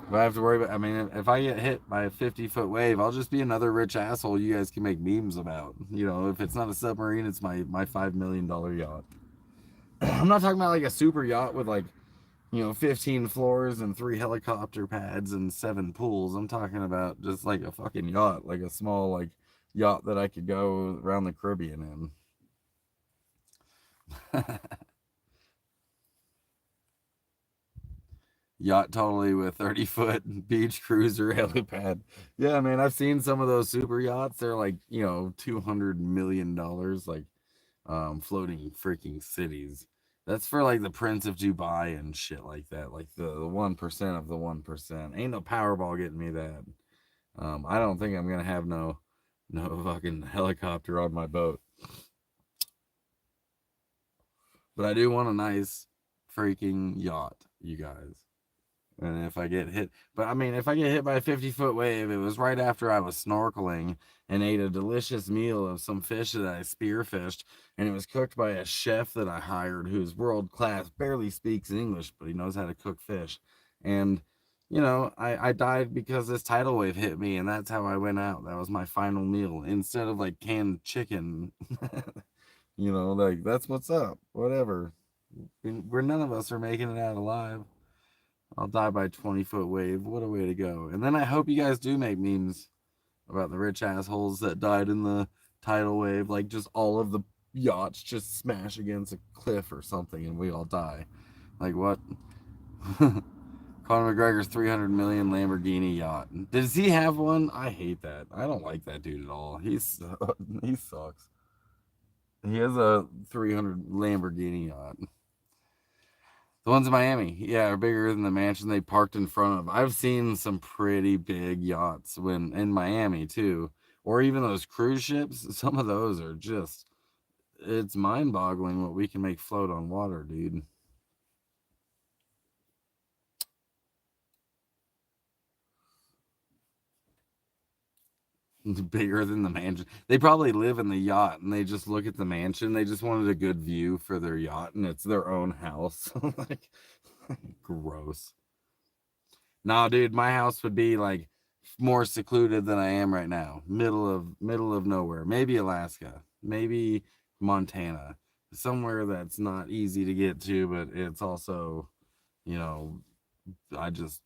If I have to worry about, I mean, if I get hit by a 50-foot wave, I'll just be another rich asshole you guys can make memes about. If it's not a submarine, it's my $5 million yacht. I'm not talking about like a super yacht with like, 15 floors and 3 helicopter pads and 7 pools. I'm talking about just like a fucking yacht, like a small like yacht that I could go around the Caribbean in. Yacht totally with 30-foot beach cruiser helipad. Yeah, man, I've seen some of those super yachts. They're like, $200 million, like floating freaking cities. That's for like the Prince of Dubai and shit like that. Like the 1% of the 1%. Ain't no Powerball getting me that. I don't think I'm gonna have no fucking helicopter on my boat. But I do want a nice freaking yacht, you guys. And if I get hit, but I mean, if I get hit by a 50-foot wave, it was right after I was snorkeling and ate a delicious meal of some fish that I spearfished, and it was cooked by a chef that I hired who's world class, barely speaks English, but he knows how to cook fish. And, I died because this tidal wave hit me, and that's how I went out. That was my final meal instead of like canned chicken. Like that's what's up. Whatever. We're none of us are making it out alive. I'll die by 20-foot wave. What a way to go. And then I hope you guys do make memes about the rich assholes that died in the tidal wave. Like just all of the yachts just smash against a cliff or something and we all die. Like what? Conor McGregor's 300 million Lamborghini yacht. Does he have one? I hate that. I don't like that dude at all. He sucks. He has a 300 Lamborghini yacht. The ones in Miami, yeah, are bigger than the mansion they parked in front of. I've seen some pretty big yachts when in Miami too, or even those cruise ships. Some of those are just, it's mind-boggling what we can make float on water, dude. Bigger than the mansion. They probably live in the yacht and they just look at the mansion. They just wanted a good view for their yacht and it's their own house. Like, gross. Nah, dude, my house would be like more secluded than I am right now. Middle of nowhere. Maybe Alaska. Maybe Montana. Somewhere that's not easy to get to, but it's also, you know, I just,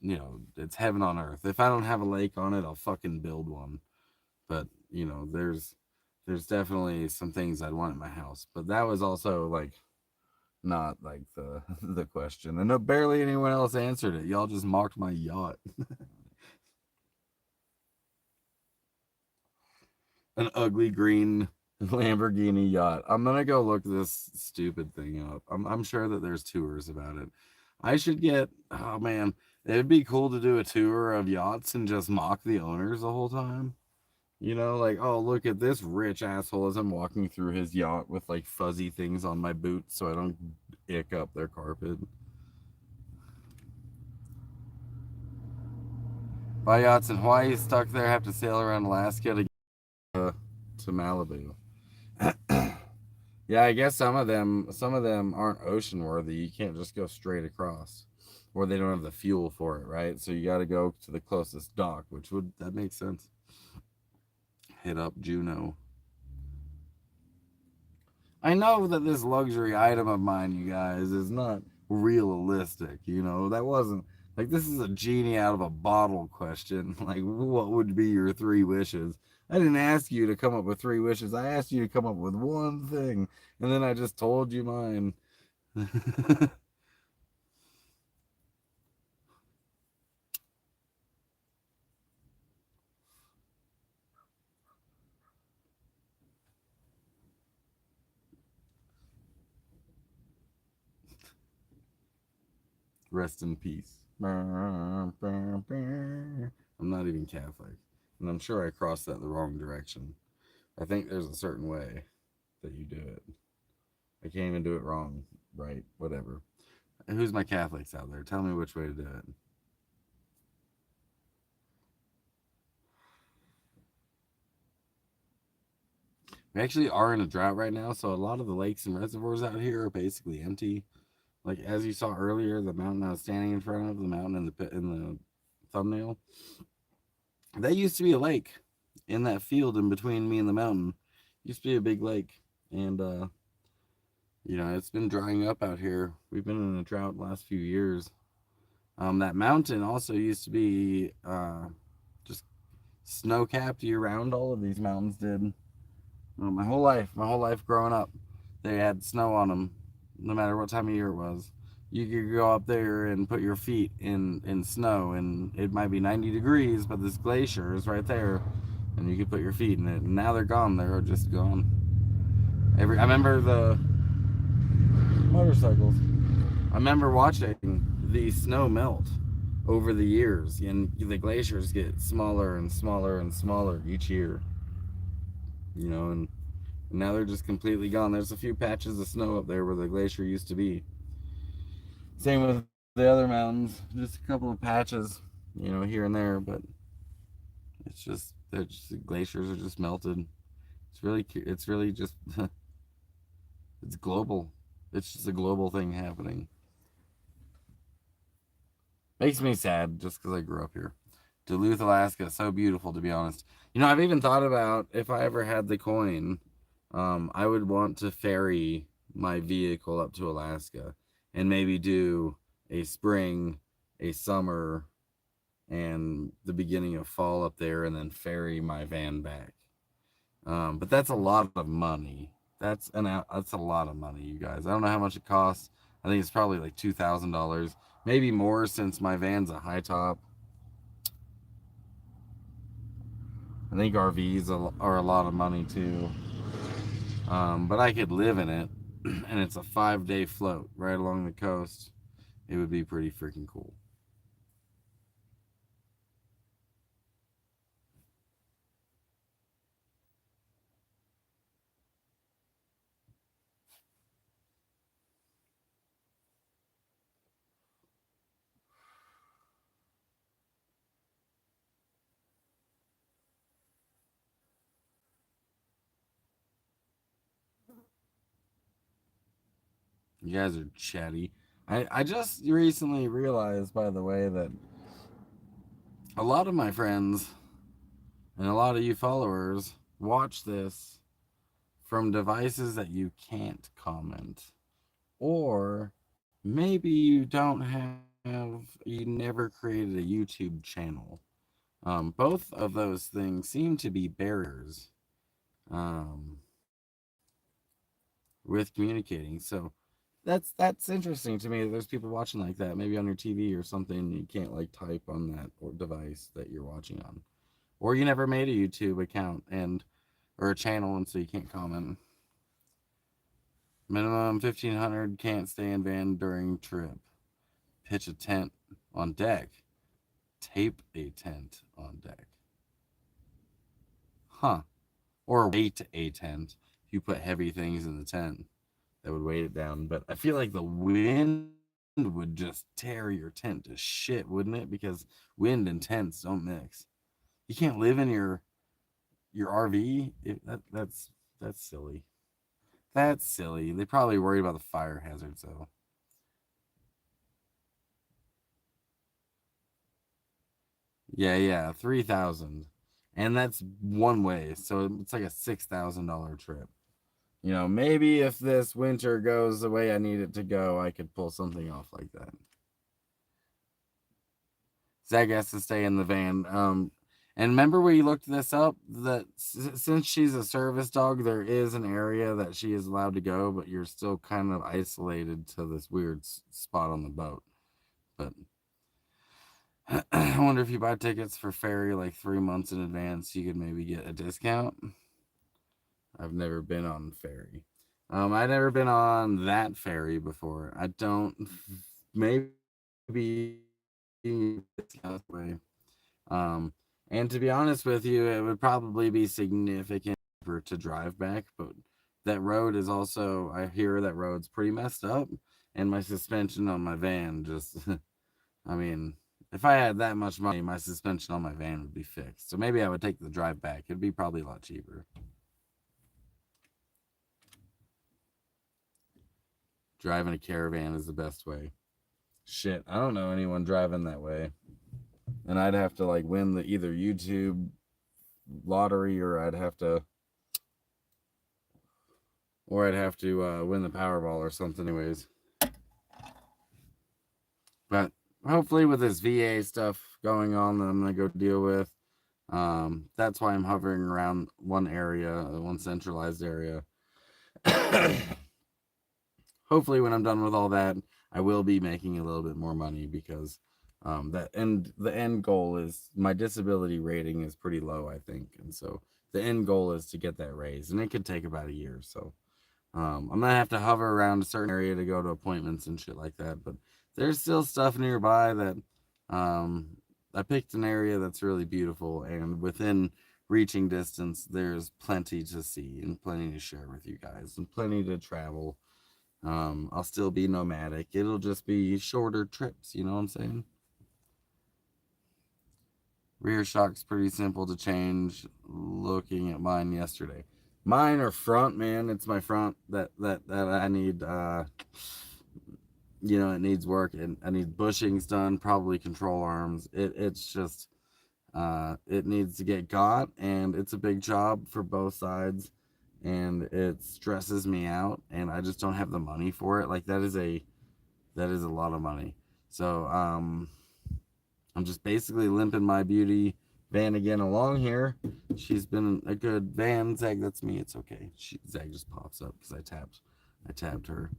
it's heaven on earth. If I don't have a lake on it, I'll fucking build one. But, there's definitely some things I'd want in my house. But that was also like not like the the question. And no, barely anyone else answered it. Y'all just mocked my yacht. An ugly green Lamborghini yacht. I'm gonna go look this stupid thing up. I'm sure that there's tours about it. I should get. Oh man, it'd be cool to do a tour of yachts and just mock the owners the whole time. Like, oh, look at this rich asshole as I'm walking through his yacht with like fuzzy things on my boots so I don't ick up their carpet. Buy yachts in Hawaii, stuck there, have to sail around Alaska to to Malibu. Yeah, I guess some of them aren't ocean worthy. You can't just go straight across, or they don't have the fuel for it, right? So you got to go to the closest dock, which would that makes sense. Hit up Juneau. I know that this luxury item of mine, you guys, is not realistic. That wasn't like this is a genie out of a bottle question. Like, what would be your three wishes? I didn't ask you to come up with three wishes. I asked you to come up with one thing, and then I just told you mine. Rest in peace. I'm not even Catholic, and I'm sure I crossed that the wrong direction. I think there's a certain way that you do it. I can't even do it wrong, right? Whatever. Who's my Catholics out there? Tell me which way to do it. We actually are in a drought right now, so a lot of the lakes and reservoirs out here are basically empty. Like as you saw earlier, the mountain I was standing in front of, the mountain in the thumbnail, that used to be a lake. In that field in between me and the mountain, used to be a big lake, and it's been drying up out here. We've been in a drought the last few years. That mountain also used to be just snow capped year round. All of these mountains did. My whole life growing up, they had snow on them, no matter what time of year it was. You could go up there and put your feet in snow, and it might be 90 degrees, but this glacier is right there, and you could put your feet in it. And now they're gone. They're just gone. I remember the motorcycles. I remember watching the snow melt over the years, and the glaciers get smaller and smaller and smaller each year. And now they're just completely gone. There's a few patches of snow up there where the glacier used to be. Same with the other mountains, just a couple of patches, here and there, but the glaciers are just melted. It's really just, it's global. It's just a global thing happening. Makes me sad just because I grew up here. Duluth, Alaska, so beautiful to be honest. I've even thought about if I ever had the coin, I would want to ferry my vehicle up to Alaska and maybe do a spring, a summer, and the beginning of fall up there, and then ferry my van back. But that's a lot of money. That's a lot of money, you guys. I don't know how much it costs. I think it's probably like $2,000, maybe more since my van's a high top. I think RVs are a lot of money too. But I could live in it, and it's a 5-day float right along the coast. It would be pretty freaking cool. You guys are chatty. I just recently realized, by the way, that a lot of my friends and a lot of you followers watch this from devices that you can't comment. Or maybe you don't you never created a YouTube channel. Both of those things seem to be barriers um, with communicating. So that's interesting to me. That there's people watching like that, maybe on your TV or something. You can't like type on that or device that you're watching on, or you never made a YouTube account and or a channel, and so you can't comment. Minimum 1,500. Can't stay in van during trip. Pitch a tent on deck. Tape a tent on deck. Huh. Or weight a tent. If you put heavy things in the tent, that would weight it down. But I feel like the wind would just tear your tent to shit, wouldn't it? Because wind and tents don't mix. You can't live in your RV. That's silly. That's silly. They probably worried about the fire hazards though. Yeah, 3,000, and that's one way. So it's like a $6,000 trip. Maybe if this winter goes the way I need it to go, I could pull something off like that. Zach has to stay in the van. And remember we looked this up that since she's a service dog, there is an area that she is allowed to go, but you're still kind of isolated to this weird spot on the boat. But I wonder if you buy tickets for ferry like 3 months in advance, you could maybe get a discount. I've never been on ferry. I've never been on that ferry before. I don't. Maybe discount way. And to be honest with you, it would probably be significant for to drive back, but that road is also. I hear that road's pretty messed up, and my suspension on my van just. I mean, if I had that much money, my suspension on my van would be fixed. So maybe I would take the drive back. It'd be probably a lot cheaper. Driving a caravan is the best way. Shit, I don't know anyone driving that way. And I'd have to like win the either YouTube lottery or I'd have to win the Powerball or something anyways. But hopefully with this VA stuff going on that I'm gonna go deal with, that's why I'm hovering around one area, one centralized area. Hopefully when I'm done with all that, I will be making a little bit more money because the end goal is my disability rating is pretty low, I think, and so the end goal is to get that raised, and it could take about a year. So I'm gonna have to hover around a certain area to go to appointments and shit like that. But there's still stuff nearby that um, I picked an area that's really beautiful, and within reaching distance, there's plenty to see and plenty to share with you guys, and plenty to travel. I'll still be nomadic. It'll just be shorter trips. You know what I'm saying? Rear shock's pretty simple to change. Looking at mine yesterday. Mine are front, man. It's my front that I need. It needs work, and I need bushings done. Probably control arms. It's just it needs to get got, and it's a big job for both sides, and it stresses me out, and I just don't have the money for it. Like that is a lot of money. So I'm just basically limping my beauty van again along here. She's been a good van. Zag, that's me. It's okay. Zag just pops up because I tapped her.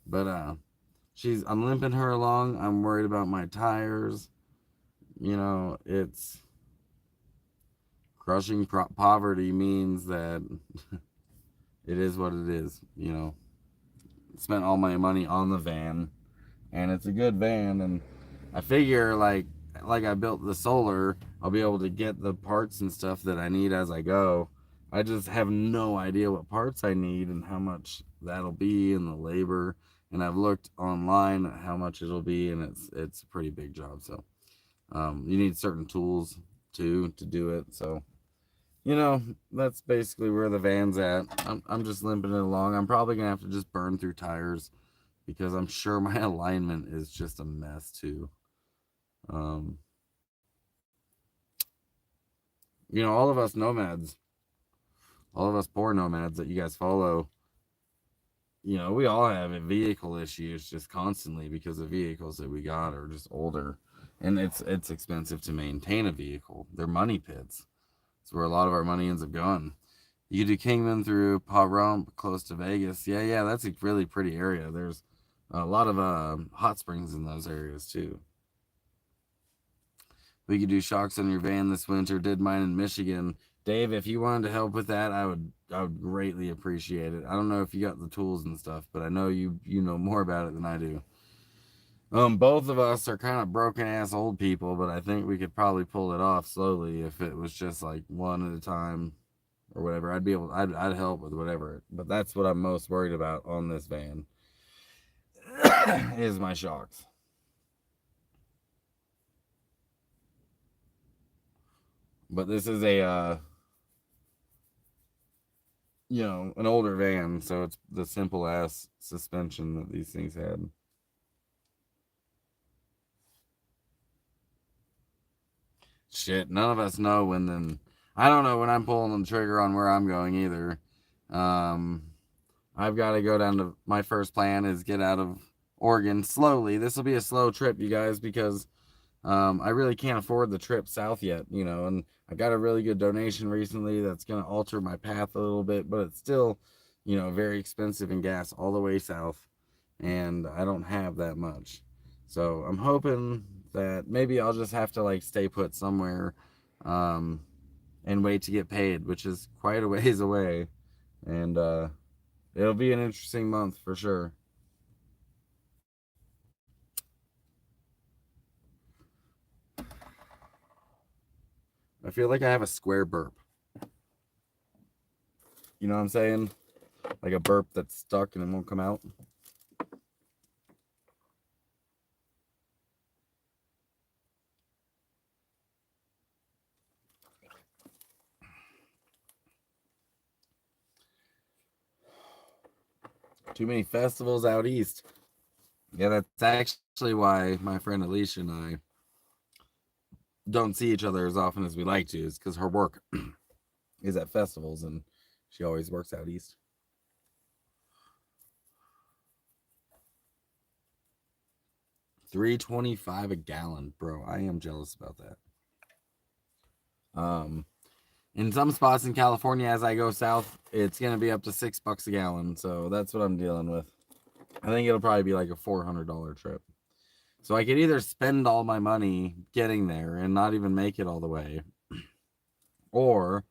But I'm limping her along. I'm worried about my tires. It's crushing poverty means that it is what it is. Spent all my money on the van, and it's a good van, and I figure like I built the solar, I'll be able to get the parts and stuff that I need as I go. I just have no idea what parts I need and how much that'll be and the labor. And I've looked online at how much it'll be, and it's a pretty big job. So you need certain tools too to do it. So that's basically where the van's at. I'm just limping it along. I'm probably gonna have to just burn through tires because I'm sure my alignment is just a mess too. Um, all of us nomads, all of us poor nomads that you guys follow, we all have vehicle issues just constantly because the vehicles that we got are just older, and it's expensive to maintain a vehicle. They're money pits. It's where a lot of our money ends up going. You do Kingman through Pahrump, close to Vegas. Yeah, that's a really pretty area. There's a lot of hot springs in those areas too. We could do shocks on your van this winter. Did mine in Michigan. Dave, if you wanted to help with that, I would greatly appreciate it. I don't know if you got the tools and stuff, but I know you know more about it than I do. Both of us are kind of broken ass old people, but I think we could probably pull it off slowly if it was just like one at a time or whatever. I'd help with whatever. But that's what I'm most worried about on this van is my shocks. But this is a an older van, so it's the simple ass suspension that these things had. Shit, none of us know when then. I don't know when I'm pulling the trigger on where I'm going either. Um, I've got to go down to my first plan is get out of Oregon slowly. This will be a slow trip, you guys, because I really can't afford the trip south yet, and I got a really good donation recently that's going to alter my path a little bit, but it's still, very expensive in gas all the way south, and I don't have that much. So I'm hoping that maybe I'll just have to like stay put somewhere um, and wait to get paid, which is quite a ways away. And it'll be an interesting month for sure. I feel like I have a square burp. You know what I'm saying? Like a burp that's stuck and it won't come out. Too many festivals out east. Yeah, that's actually why my friend Alicia and I don't see each other as often as we like to. Is because her work is at festivals and she always works out east. 3.25 a gallon, bro. I am jealous about that. Um, in some spots in California, as I go south, it's gonna be up to $6 a gallon. So that's what I'm dealing with. I think it'll probably be like a $400 trip. So I could either spend all my money getting there and not even make it all the way, or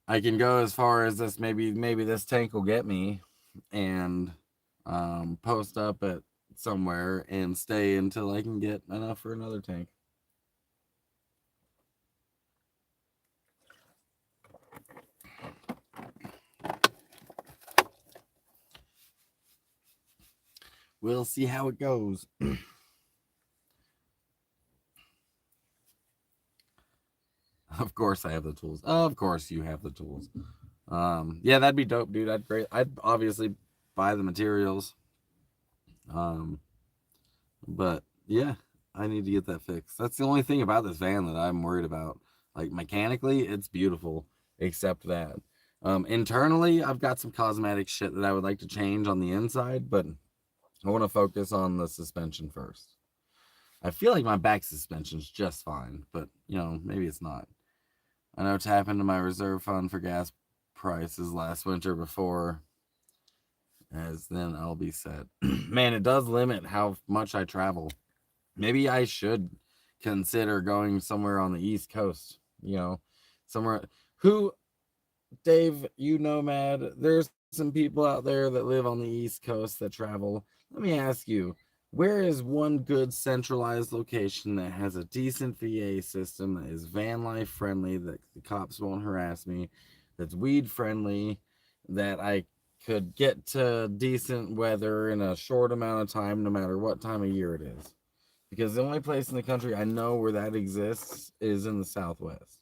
I can go as far as this. Maybe this tank will get me, and post up at somewhere and stay until I can get enough for another tank. We'll see how it goes. Of course, I have the tools. Of course, you have the tools. Yeah, that'd be dope, dude. I'd obviously buy the materials. Um, but yeah, I need to get that fixed. That's the only thing about this van that I'm worried about. Like mechanically, it's beautiful, except that. Internally, I've got some cosmetic shit that I would like to change on the inside, but I want to focus on the suspension first. I feel like my back suspension's just fine, but maybe it's not. I know tap into my reserve fund for gas prices last winter before, as then I'll be set. Man, it does limit how much I travel. Maybe I should consider going somewhere on the East Coast, somewhere. Who, Dave, nomad, there's some people out there that live on the East Coast that travel. Let me ask you, where is one good centralized location that has a decent VA system, that is van life friendly, that the cops won't harass me, that's weed friendly, that I could get to decent weather in a short amount of time, no matter what time of year it is? Because the only place in the country I know where that exists is in the Southwest.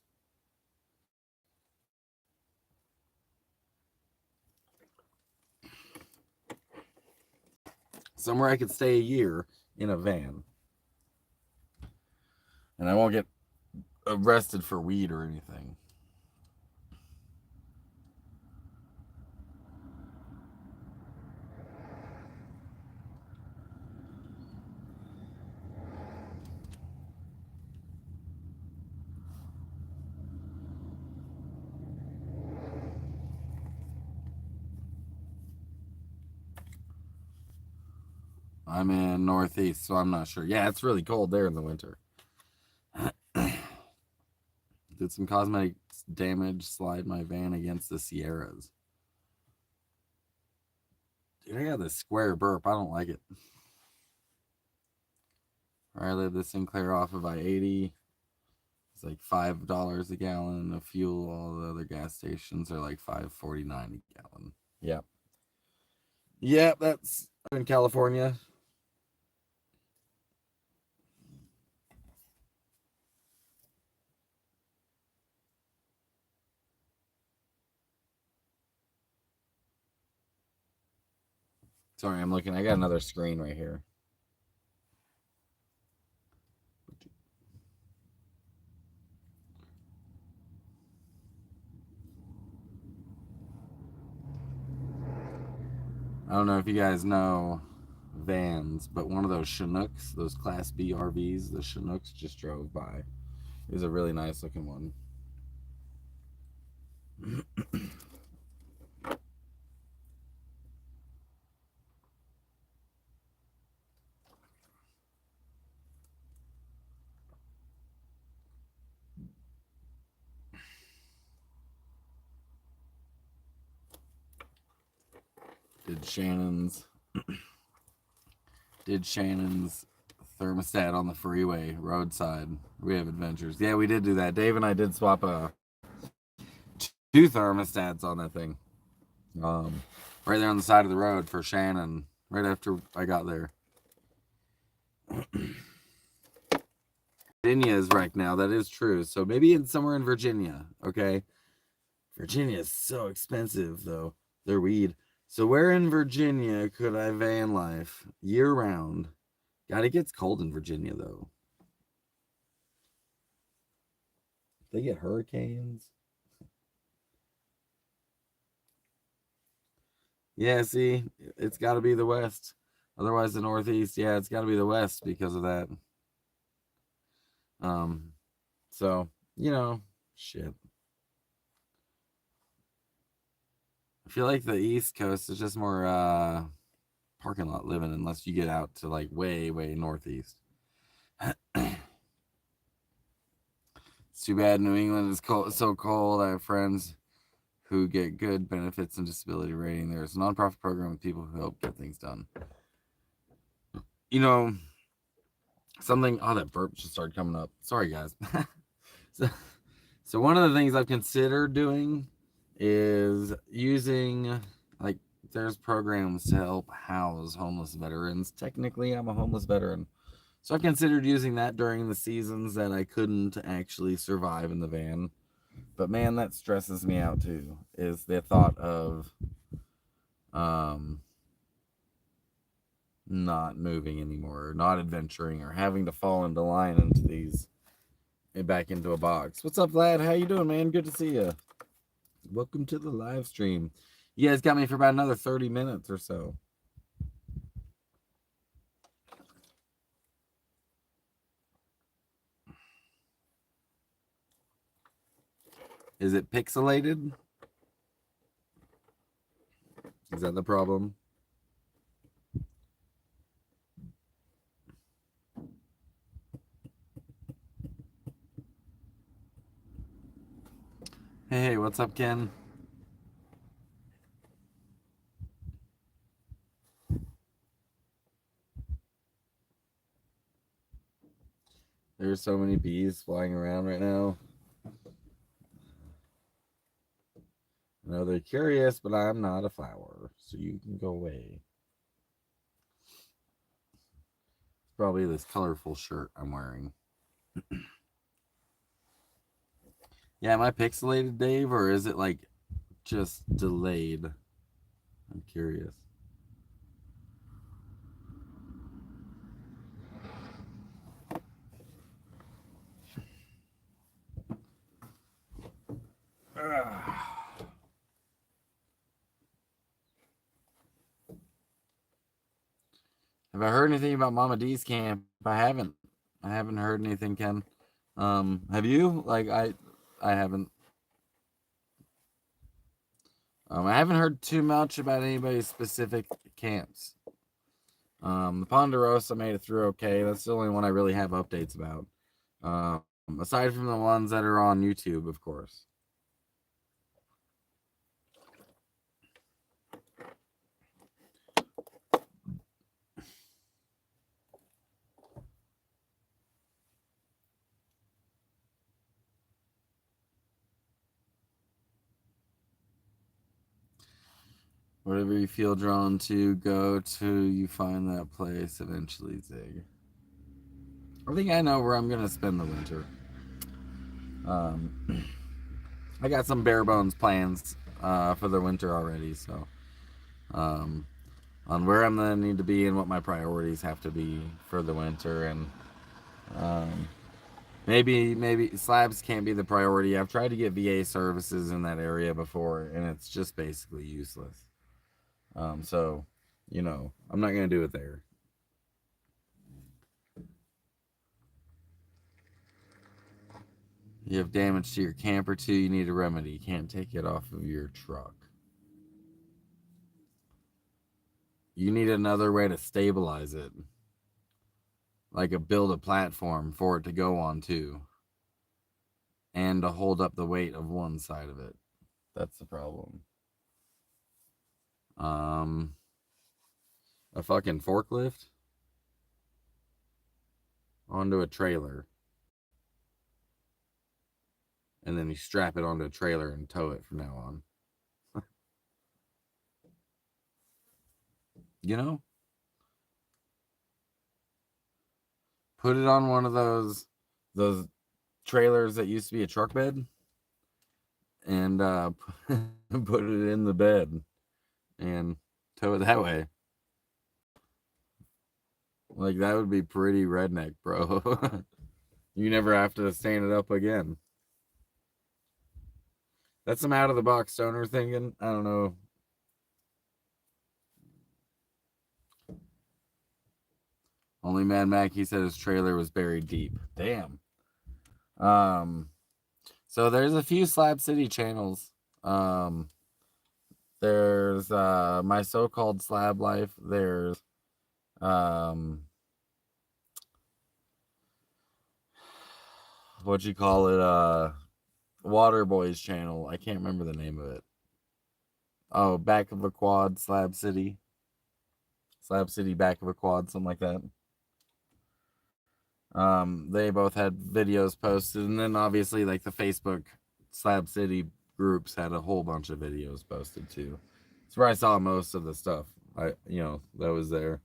somewhere I could stay a year in a van, and I won't get arrested for weed or anything. I'm in Northeast, so I'm not sure. Yeah, it's really cold there in the winter. Did some cosmetic damage, slide my van against the Sierras. Dude, I got this square burp. I don't like it. I live the Sinclair off of I-80. It's like $5 a gallon of fuel. All the other gas stations are like $5.49 a gallon. Yep. Yep, that's in California. Sorry, I'm looking. I got another screen right here. I don't know if you guys know vans, but one of those Chinooks, those Class B RVs, the Chinooks just drove by. It was a really nice looking one. Did Shannon's thermostat on the freeway roadside. We have adventures. Yeah, we did do that. Dave and I did swap two thermostats on that thing. Right there on the side of the road for Shannon. Right after I got there. Virginia is wrecked now. That is true. So maybe somewhere in Virginia. Okay. Virginia is so expensive though. Their weed. So where in Virginia could I van life year round? God, it gets cold in Virginia though. They get hurricanes. Yeah, see, it's got to be the West. Otherwise, the Northeast. Yeah, it's got to be the West because of that. Um, so shit. I feel like the East Coast is just more parking lot living unless you get out to like way, way northeast. It's too bad New England is cold, so cold. I have friends who get good benefits and disability rating. There's a nonprofit program with people who help get things done. You know, something. Oh, that burp just started coming up. Sorry, guys. So one of the things I've considered doing is using like there's programs to help house homeless veterans. Technically, I'm a homeless veteran. So I considered using that during the seasons that I couldn't actually survive in the van. But man, that stresses me out too. Is the thought of not moving anymore, or not adventuring, or having to fall into line into these back into a box. What's up, Vlad? How you doing, man? Good to see you. Welcome to the live stream. You guys got me for about another 30 minutes or so. Is it pixelated? Is that the problem? Hey, what's up, Ken? There's so many bees flying around right now. I know they're curious, but I'm not a flower, so you can go away. It's probably this colorful shirt I'm wearing. Yeah, am I pixelated, Dave, or is it like just delayed? I'm curious. Have I heard anything about Mama D's camp? I haven't. I haven't heard anything, Ken. Have you? Like I haven't. I haven't heard too much about anybody's specific camps. The Ponderosa made it through okay. That's the only one I really have updates about. Aside from the ones that are on YouTube, of course. Whatever you feel drawn to, go to. You find that place eventually, Zig. I think I know where I'm gonna spend the winter. I got some bare bones plans for the winter already, so on where I'm gonna need to be and what my priorities have to be for the winter, and maybe slabs can't be the priority. I've tried to get VA services in that area before, and it's just basically useless. So, I'm not gonna do it there. You have damage to your camper too. You need a remedy. You can't take it off of your truck. You need another way to stabilize it, like build a platform for it to go on too, and to hold up the weight of one side of it. That's the problem. A fucking forklift onto a trailer, and then you strap it onto a trailer and tow it from now on. you know, put it on one of those trailers that used to be a truck bed, and put it in the bed and tow it that way. Like, that would be pretty redneck, bro. You never have to stand it up again. That's some out of the box stoner thinking. I don't know. Only Mad Mac, he said his trailer was buried deep. Damn. So there's a few Slab City channels. There's My So-Called Slab Life. There's what you call it, Water Boys channel. I can't remember the name of it. Oh, Back of a Quad, Slab City. Slab City, Back of a Quad, something like that. They both had videos posted, and then obviously like the Facebook Slab City groups had a whole bunch of videos posted too. That's where I saw most of the stuff. That was there.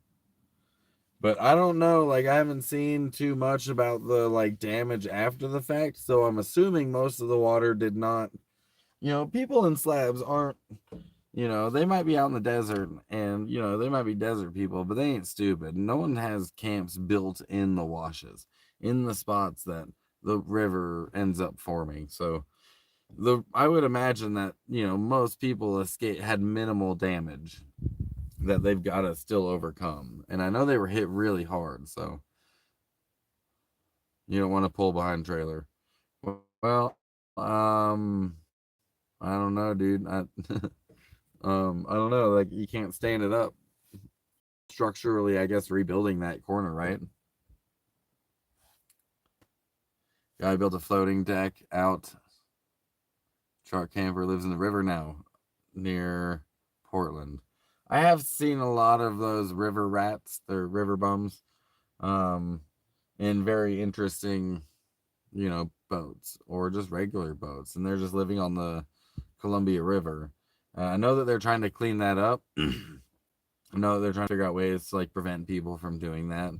But I don't know, like I haven't seen too much about the like damage after the fact, so I'm assuming most of the water did not. People in slabs aren't. They might be out in the desert, and they might be desert people, but they ain't stupid. No one has camps built in the washes, in the spots that the river ends up forming. So I would imagine that most people had minimal damage that they've got to still overcome. And I know they were hit really hard, so you don't want to pull behind trailer. Well, I don't know, dude. I don't know. Like, you can't stand it up. Structurally, I guess rebuilding that corner, right? Guy built a floating deck out. Truck camper lives in the river now, near Portland. I have seen a lot of those river rats, they're river bums, in very interesting, boats or just regular boats, and they're just living on the Columbia River. I know that they're trying to clean that up. I know they're trying to figure out ways to like prevent people from doing that,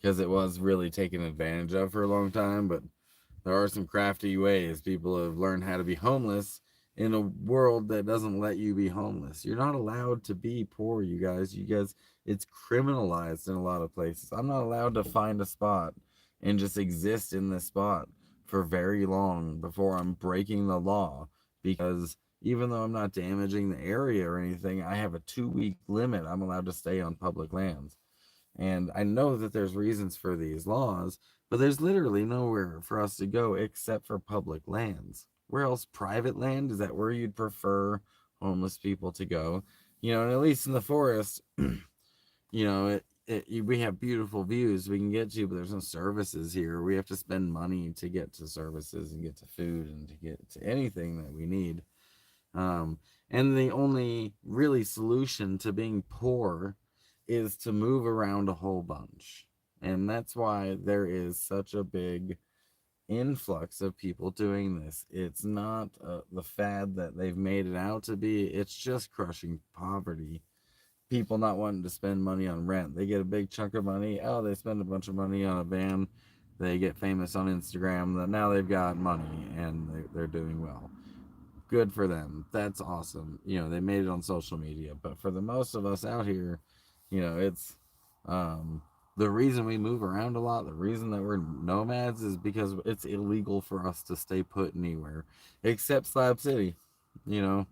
because it was really taken advantage of for a long time. But there are some crafty ways people have learned how to be homeless in a world that doesn't let you be homeless. You're not allowed to be poor, you guys. It's criminalized in a lot of places. I'm not allowed to find a spot and just exist in this spot for very long before I'm breaking the law because even though I'm not damaging the area or anything, I have a 2 week limit I'm allowed to stay on public lands. And I know that there's reasons for these laws, but there's literally nowhere for us to go except for public lands. Where else? Private land? Is that where you'd prefer homeless people to go? And at least in the forest, we have beautiful views we can get to, but there's no services here. We have to spend money to get to services and get to food and to get to anything that we need. Um, and the only really solution to being poor is to move around a whole bunch. And that's why there is such a big influx of people doing this. It's not the fad that they've made it out to be, it's just crushing poverty. People not wanting to spend money on rent. They get a big chunk of money. Oh, they spend a bunch of money on a van. They get famous on Instagram. Now they've got money and they're doing well. Good for them. That's awesome. They made it on social media. But for the most of us out here, it's um, the reason we move around a lot, the reason that we're nomads is because it's illegal for us to stay put anywhere except Slab City. You know,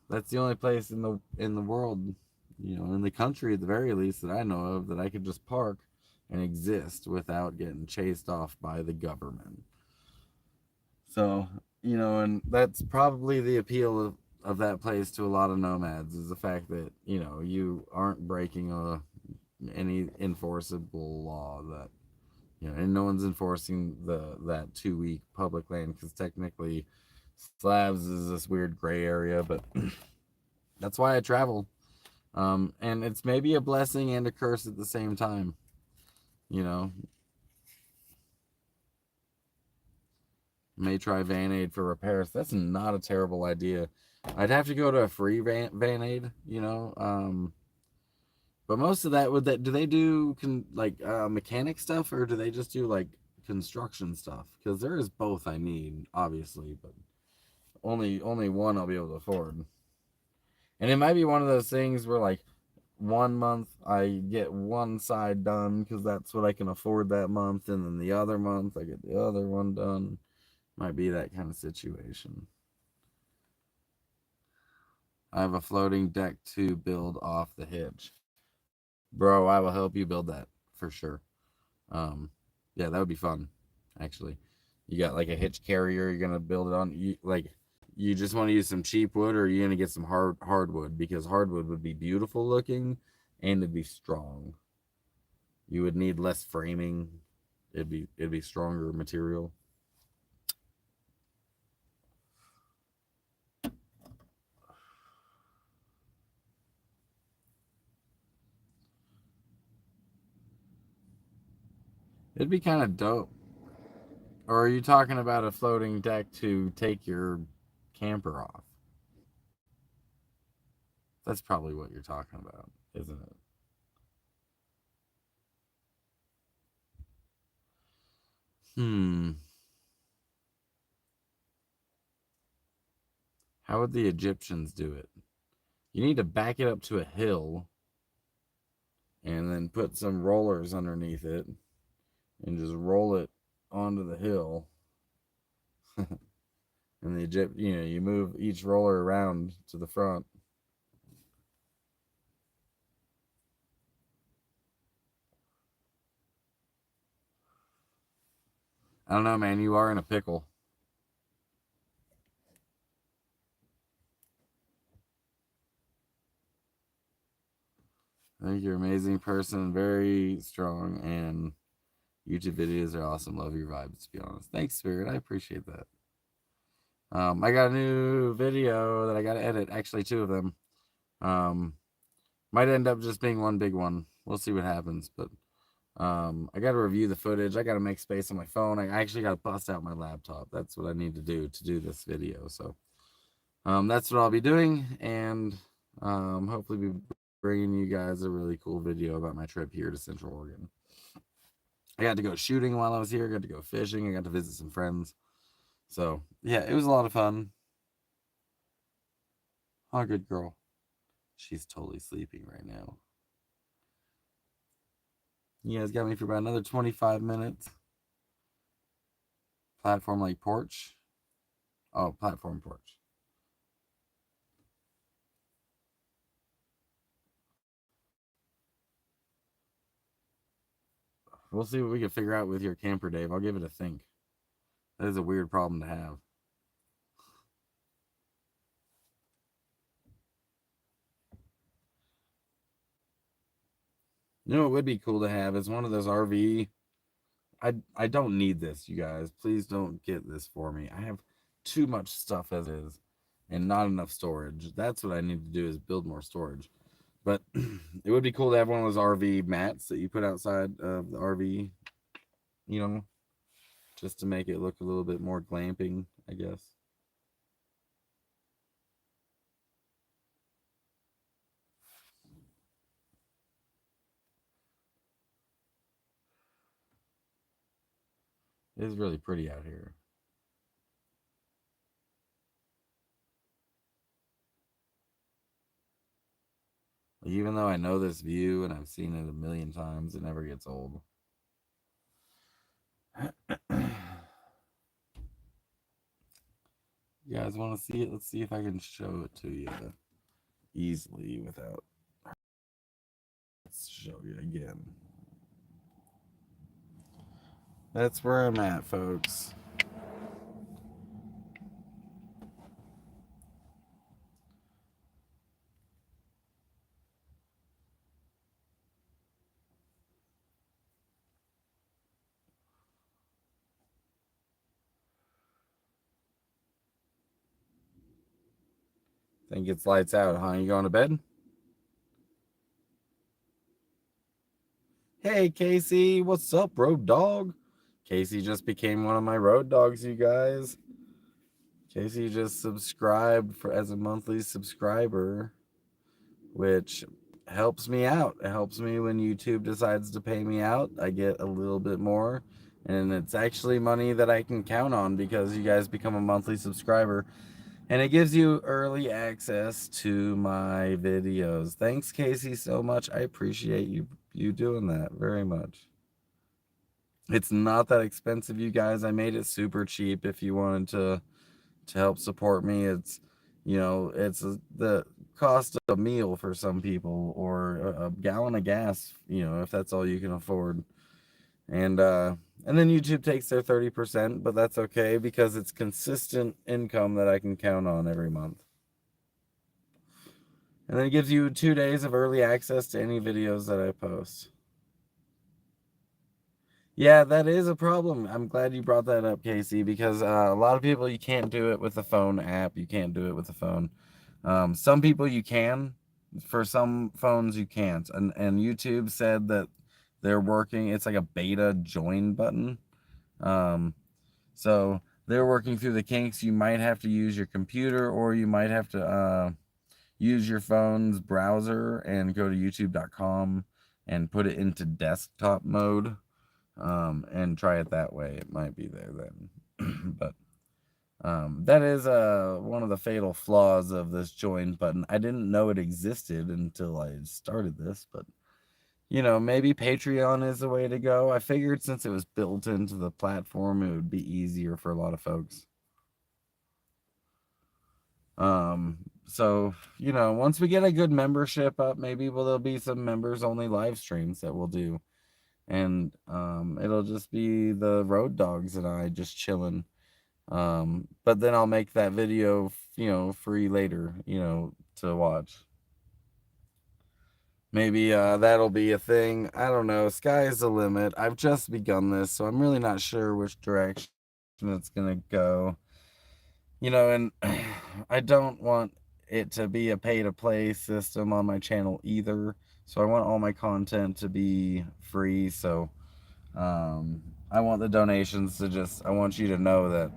that's the only place in the world, in the country at the very least that I know of that I could just park and exist without getting chased off by the government. So, and that's probably the appeal of that place to a lot of nomads is the fact that, you aren't breaking any enforceable law that, and no one's enforcing that 2 week public land because technically slabs is this weird gray area, but that's why I travel. And it's maybe a blessing and a curse at the same time, you know. May try Van Aid for repairs. That's not a terrible idea. I'd have to go to a free Van Aid, but most of that do they do mechanic stuff or do they just do like construction stuff? Because there is both I need, obviously, but only one I'll be able to afford. And it might be one of those things where like 1 month I get one side done because that's what I can afford that month, and then the other month I get the other one done. Might be that kind of situation. I have a floating deck to build off the hitch. Bro, I will help you build that for sure. Um, yeah, that would be fun, actually. You got like a hitch carrier you're gonna build it on. You just want to use some cheap wood, or are you gonna get some hardwood? Because hardwood would be beautiful looking, and it'd be strong. You would need less framing. It'd be stronger material. It'd be kind of dope. Or are you talking about a floating deck to take your camper off? That's probably what you're talking about, isn't it? Hmm. How would the Egyptians do it? You need to back it up to a hill and then put some rollers underneath it and just roll it onto the hill. And you move each roller around to the front. I don't know, man. You are in a pickle. I think you're an amazing person, very strong, and YouTube videos are awesome. Love your vibes, to be honest. Thanks, Spirit. I appreciate that. I got a new video that I got to edit. Actually, two of them. Um, might end up just being one big one. We'll see what happens. But I got to review the footage. I got to make space on my phone. I actually got to bust out my laptop. That's what I need to do this video. So that's what I'll be doing, and hopefully be bringing you guys a really cool video about my trip here to Central Oregon. I got to go shooting while I was here. I got to go fishing. I got to visit some friends. So yeah, it was a lot of fun. Oh, good girl. She's totally sleeping right now. You guys got me for about another 25 minutes. Platform like porch. Oh, platform porch. We'll see what we can figure out with your camper, Dave. I'll give it a think. That is a weird problem to have. You know what would be cool to have is one of those RV. I don't need this, you guys. Please don't get this for me. I have too much stuff as is and not enough storage. That's what I need to do is build more storage. But it would be cool to have one of those RV mats that you put outside of the RV, you know, just to make it look a little bit more glamping, I guess. It is really pretty out here. Even though I know this view and I've seen it a million times, it never gets old. You guys want to see it? Let's see if I can show it to you easily without. Let's show you again. That's where I'm at, folks. Think it's lights out, huh? You going to bed? Hey, Casey, what's up, road dog? Casey just became one of my road dogs, you guys. Casey just subscribed for as a monthly subscriber, which helps me out. It helps me when YouTube decides to pay me out. I get a little bit more, and it's actually money that I can count on because you guys become a monthly subscriber. And it gives you early access to my videos. Thanks, Casey, so much. I appreciate you doing that very much. It's not that expensive, you guys. I made it super cheap if you wanted to help support me. It's it's the cost of a meal for some people or a gallon of gas, if that's all you can afford. And then YouTube takes their 30%, but that's okay because it's consistent income that I can count on every month. And then it gives you 2 days of early access to any videos that I post. Yeah, that is a problem. I'm glad you brought that up, Casey, because a lot of people, you can't do it with the phone app. You can't do it with the phone. Some people you can. For some phones, you can't. And YouTube said that they're working. It's like a beta join button. Um, so they're working through the kinks. You might have to use your computer or you might have to use your phone's browser and go to youtube.com and put it into desktop mode and try it that way. It might be there then. But that is one of the fatal flaws of this join button. I didn't know it existed until I started this, but maybe Patreon is the way to go. I figured since it was built into the platform, it would be easier for a lot of folks. So once we get a good membership up, maybe there'll be some members only live streams that we'll do. And it'll just be the road dogs and I just chilling. But then I'll make that video, free later, to watch. Maybe that'll be a thing. I don't know. Sky's the limit. I've just begun this, so I'm really not sure which direction it's gonna go. And I don't want it to be a pay to play system on my channel either. So I want all my content to be free. So I want the donations to I want you to know that,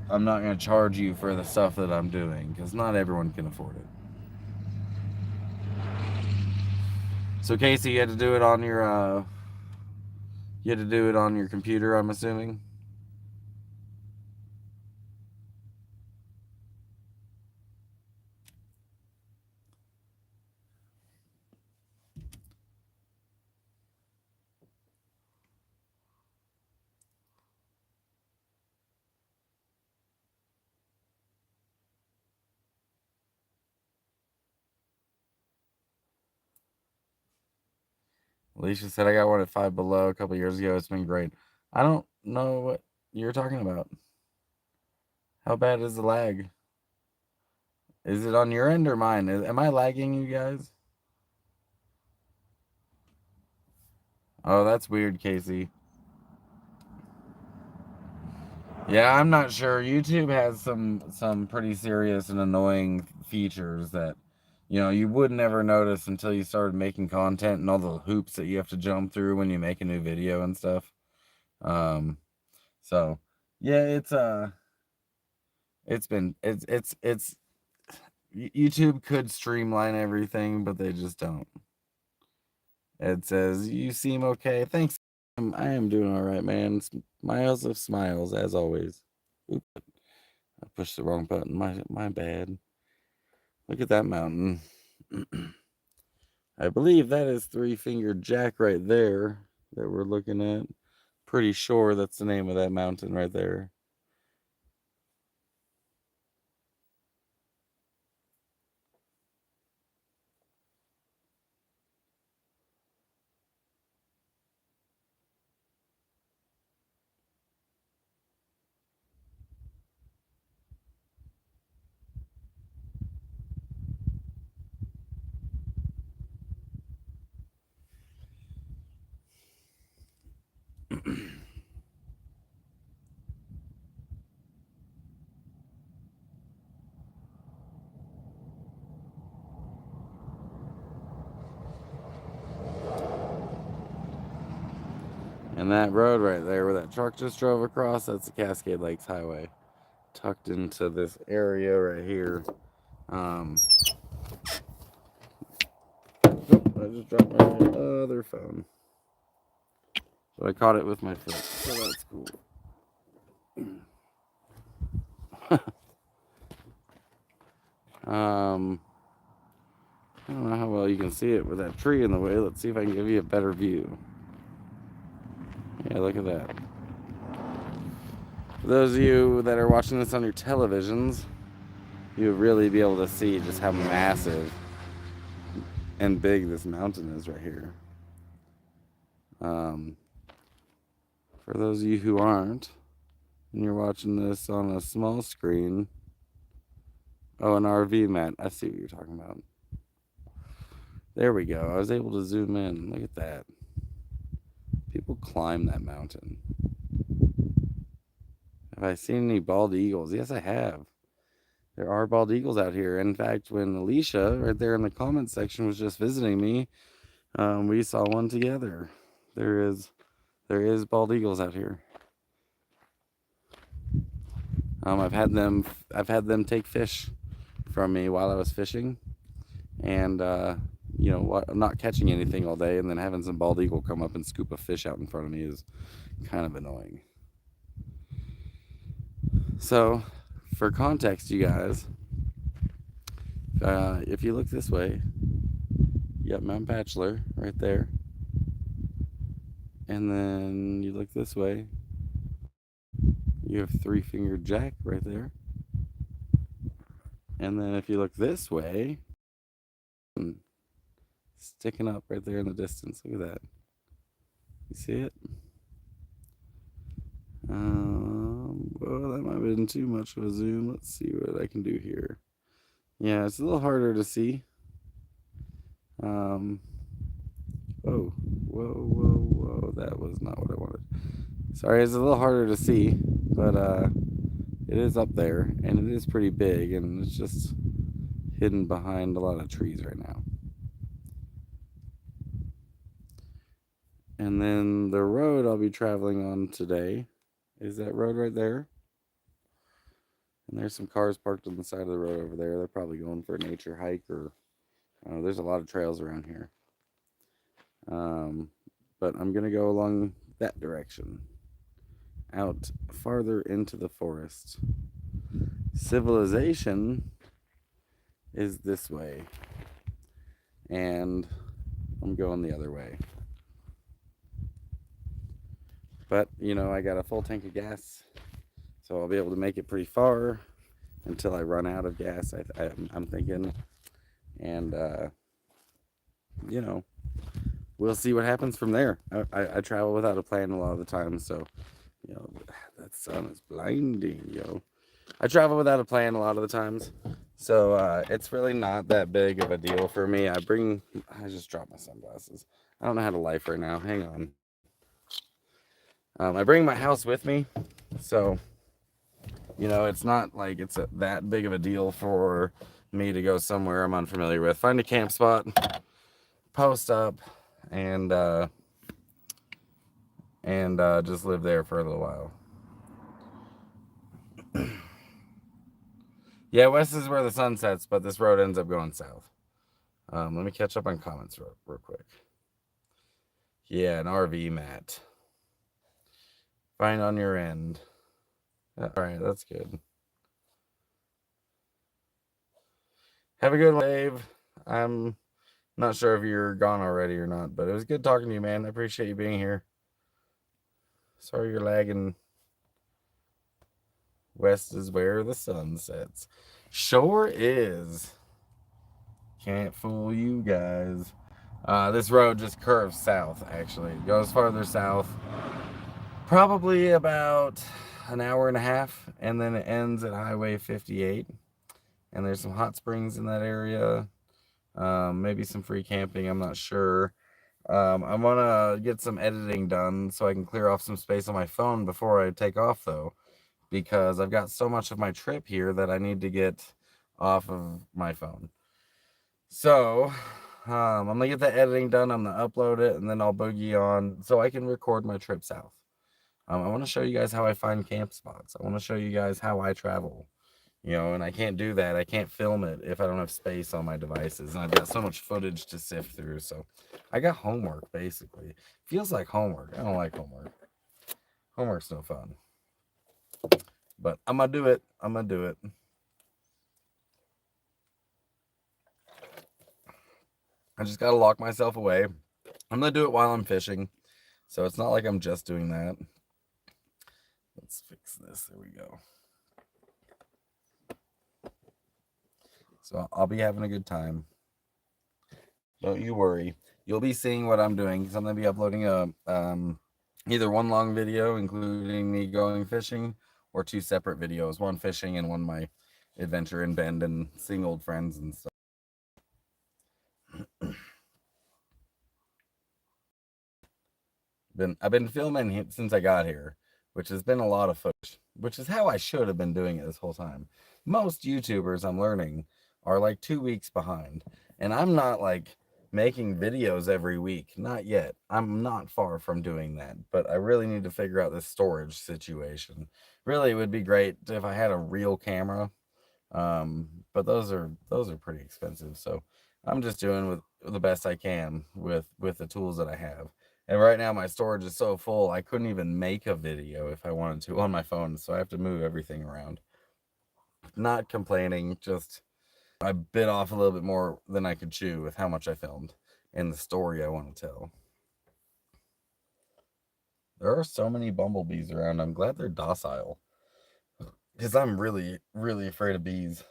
I'm not going to charge you for the stuff that I'm doing because not everyone can afford it. So Casey, you had to do it on your computer, I'm assuming. Alicia said I got one at Five Below a couple years ago. It's been great. I don't know what you're talking about. How bad is the lag? Is it on your end or mine? Am I lagging, you guys? Oh, that's weird, Casey. Yeah, I'm not sure. YouTube has some pretty serious and annoying features that you would never notice until you started making content and all the hoops that you have to jump through when you make a new video and stuff. Um, so yeah, it's YouTube could streamline everything, but they just don't. It says you seem okay. Thanks. I am doing all right, man. Smiles of smiles as always. Oop, I pushed the wrong button. My bad. Look at that mountain. I believe that is Three Fingered Jack right there that we're looking at. Pretty sure that's the name of that mountain right there. And that road right there where that truck just drove across, that's the Cascade Lakes Highway. Tucked into this area right here. Oh, I just dropped my other phone. But I caught it with my foot, so that's cool. I don't know how well you can see it with that tree in the way. Let's see if I can give you a better view. Yeah, look at that. For those of you that are watching this on your televisions, you'll really be able to see just how massive and big this mountain is right here. For those of you who aren't, and you're watching this on a small screen, oh, an RV mat. I see what you're talking about. There we go. I was able to zoom in. Look at that. People climb that mountain. Have I seen any bald eagles? Yes, I have. There are bald eagles out here. In fact, when Alicia, right there in the comment section, was just visiting me, we saw one together. There is bald eagles out here. I've had them take fish from me while I was fishing, and I'm not catching anything all day, and then having some bald eagle come up and scoop a fish out in front of me is kind of annoying. So, for context, you guys, if you look this way, you got Mount Bachelor right there, and then you look this way, you have Three Fingered Jack right there, and then if you look this way, sticking up right there in the distance, look at that. You see it? Well, that might have been too much of a zoom. Let's see what I can do here. Yeah, it's a little harder to see. Whoa, that was not what I wanted. Sorry, it's a little harder to see, but it is up there, and it is pretty big, and it's just hidden behind a lot of trees right now. And then the road I'll be traveling on today is that road right there. And there's some cars parked on the side of the road over there. They're probably going for a nature hike, or there's a lot of trails around here. But I'm going to go along that direction, out farther into the forest. Civilization is this way, and I'm going the other way. But, I got a full tank of gas, so I'll be able to make it pretty far until I run out of gas, I'm thinking. And, we'll see what happens from there. I travel without a plan a lot of the time, so you know that sun is blinding, yo. I travel without a plan a lot of the times, so it's really not that big of a deal for me. I just dropped my sunglasses. I don't know how to life right now. Hang on. I bring my house with me, so it's not like that big of a deal for me to go somewhere I'm unfamiliar with. Find a camp spot, post up, and just live there for a little while. Yeah, west is where the sun sets, but this road ends up going south. Let me catch up on comments real quick. Yeah, an RV mat. Fine on your end. All right, that's good. Have a good one, Dave. I'm not sure if you're gone already or not, but it was good talking to you, man. I appreciate you being here. Sorry you're lagging. West is where the sun sets. Sure is. Can't fool you guys. This road just curves south, actually. It goes farther south. Probably about an hour and a half, and then it ends at Highway 58. And there's some hot springs in that area. Maybe some free camping, I'm not sure. I want to get some editing done so I can clear off some space on my phone before I take off, though, because I've got so much of my trip here that I need to get off of my phone. So, I'm gonna get the editing done. I'm gonna upload it, and then I'll boogie on so I can record my trip south. I want to show you guys how I find camp spots. I want to show you guys how I travel. And I can't do that. I can't film it if I don't have space on my devices, and I've got so much footage to sift through. So, I got homework basically. Feels like homework. I don't like homework. Homework's no fun. But I'm gonna do it. I'm gonna do it. I just gotta lock myself away. I'm gonna do it while I'm fishing. So it's not like I'm just doing that. Let's fix this. There we go. So I'll be having a good time. Don't you worry. You'll be seeing what I'm doing because I'm gonna be uploading a either one long video including me going fishing, or two separate videos, one fishing and one my adventure in Bend and seeing old friends and stuff. I've been filming since I got here, which has been a lot of footage, which is how I should have been doing it this whole time. Most YouTubers, I'm learning, are like 2 weeks behind, and I'm not like making videos every week, not yet. I'm not far from doing that, but I really need to figure out this storage situation. Really, it would be great if I had a real camera, but those are pretty expensive, so I'm just doing with the best I can with the tools that I have. And right now my storage is so full I couldn't even make a video if I wanted to on my phone, so I have to move everything around. Not complaining, just I bit off a little bit more than I could chew with how much I filmed and the story I want to tell. There are so many bumblebees around. I'm glad they're docile, because I'm really, really afraid of bees.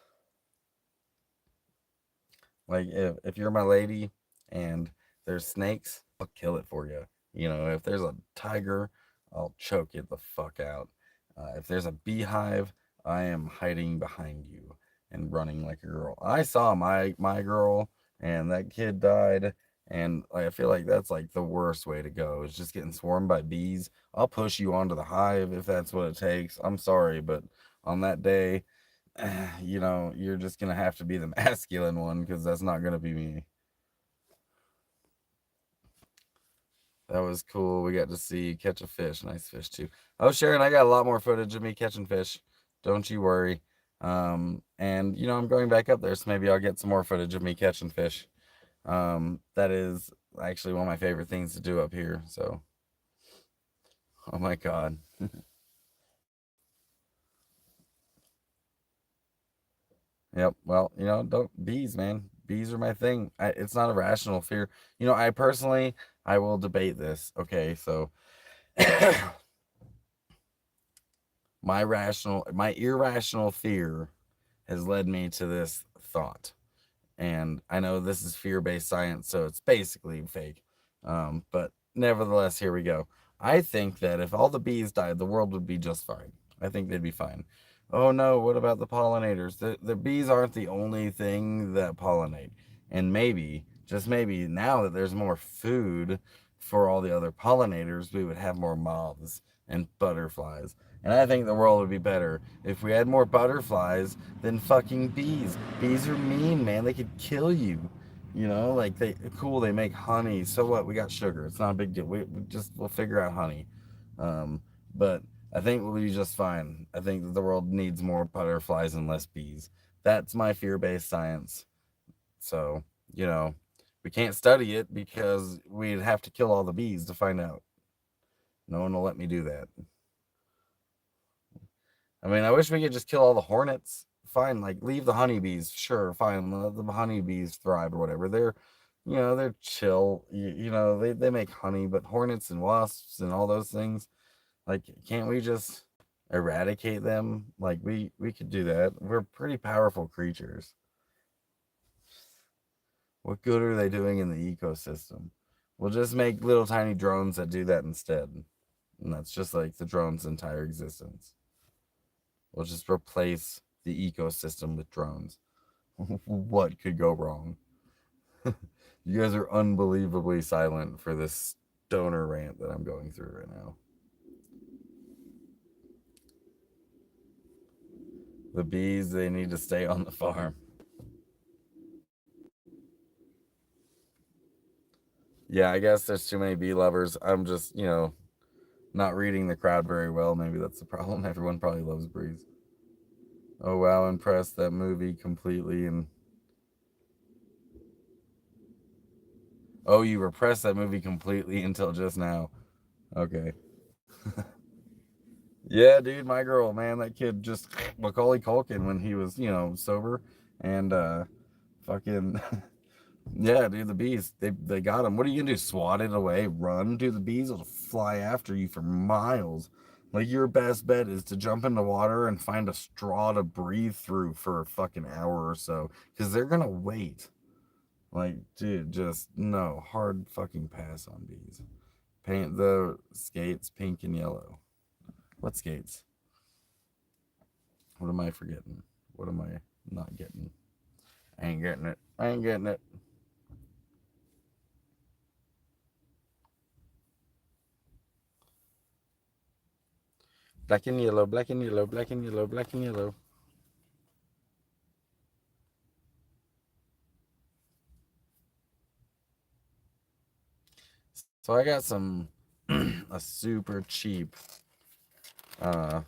Like if you're my lady and there's snakes, I'll kill it for you. If there's a tiger, I'll choke it the fuck out. If there's a beehive, I am hiding behind you and running like a girl. I saw my girl, and that kid died, and I feel like that's like the worst way to go, is just getting swarmed by bees. I'll push you onto the hive if that's what it takes. I'm sorry, but on that day, you're just gonna have to be the masculine one, because that's not gonna be me. That was cool. We got to see you catch a fish. Nice fish too. Oh, Sharon, I got a lot more footage of me catching fish. Don't you worry. And I'm going back up there, so maybe I'll get some more footage of me catching fish. That is actually one of my favorite things to do up here. So, oh my God. Yep. Well, don't bees, man. Bees are my thing. It's not a rational fear. I personally, I will debate this. Okay, so my irrational fear has led me to this thought. And I know this is fear-based science, so it's basically fake. But nevertheless, here we go. I think that if all the bees died, the world would be just fine. I think they'd be fine. Oh no, what about the pollinators? The bees aren't the only thing that pollinate. And maybe, just maybe, now that there's more food for all the other pollinators, we would have more moths and butterflies. And I think the world would be better if we had more butterflies than fucking bees. Bees are mean, man. They could kill you. You know, like they cool. They make honey. So what? We got sugar. It's not a big deal. We'll figure out honey. Um, but I think we'll be just fine. I think that the world needs more butterflies and less bees. That's my fear-based science. So you know, we can't study it because we'd have to kill all the bees to find out. No one will let me do that. I mean, I wish we could just kill all the hornets. Fine, like leave the honeybees. Sure, fine. Let the honeybees thrive or whatever. They're chill. They make honey, but hornets and wasps and all those things, like, can't we just eradicate them? Like, we could do that. We're pretty powerful creatures. What good are they doing in the ecosystem? We'll just make little tiny drones that do that instead. And that's just like the drone's entire existence. We'll just replace the ecosystem with drones. What could go wrong? You guys are unbelievably silent for this stoner rant that I'm going through right now. The bees, they need to stay on the farm. Yeah, I guess there's too many bee lovers. I'm just, not reading the crowd very well. Maybe that's the problem. Everyone probably loves bees. Oh wow, impressed that movie completely. And oh, you repressed that movie completely until just now. Okay. Yeah, dude, my girl, man, that kid just Macaulay Culkin when he was, sober, and fucking yeah, dude, the bees, they got him. What are you gonna do? Swat it away? Run? Dude, the bees will fly after you for miles. Like, your best bet is to jump in the water and find a straw to breathe through for a fucking hour or so, because they're gonna wait. Like, dude, just no, hard fucking pass on bees. Paint the skates pink and yellow. What skates? What am I forgetting? What am I not getting? I ain't getting it. I ain't getting it. Black and yellow, black and yellow, black and yellow, black and yellow. So I got some a super cheap uh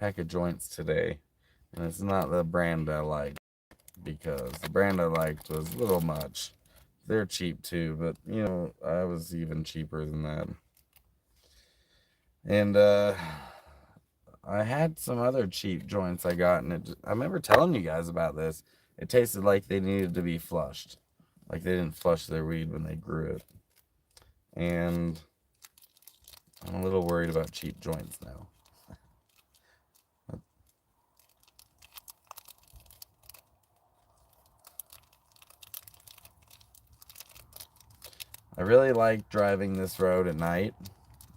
pack of joints today. And it's not the brand I like, because the brand I liked was a little much. They're cheap too, but I was even cheaper than that. And I had some other cheap joints I got, and I remember telling you guys about this. It tasted like they needed to be flushed, like they didn't flush their weed when they grew it. And I'm a little worried about cheap joints now. I really like driving this road at night.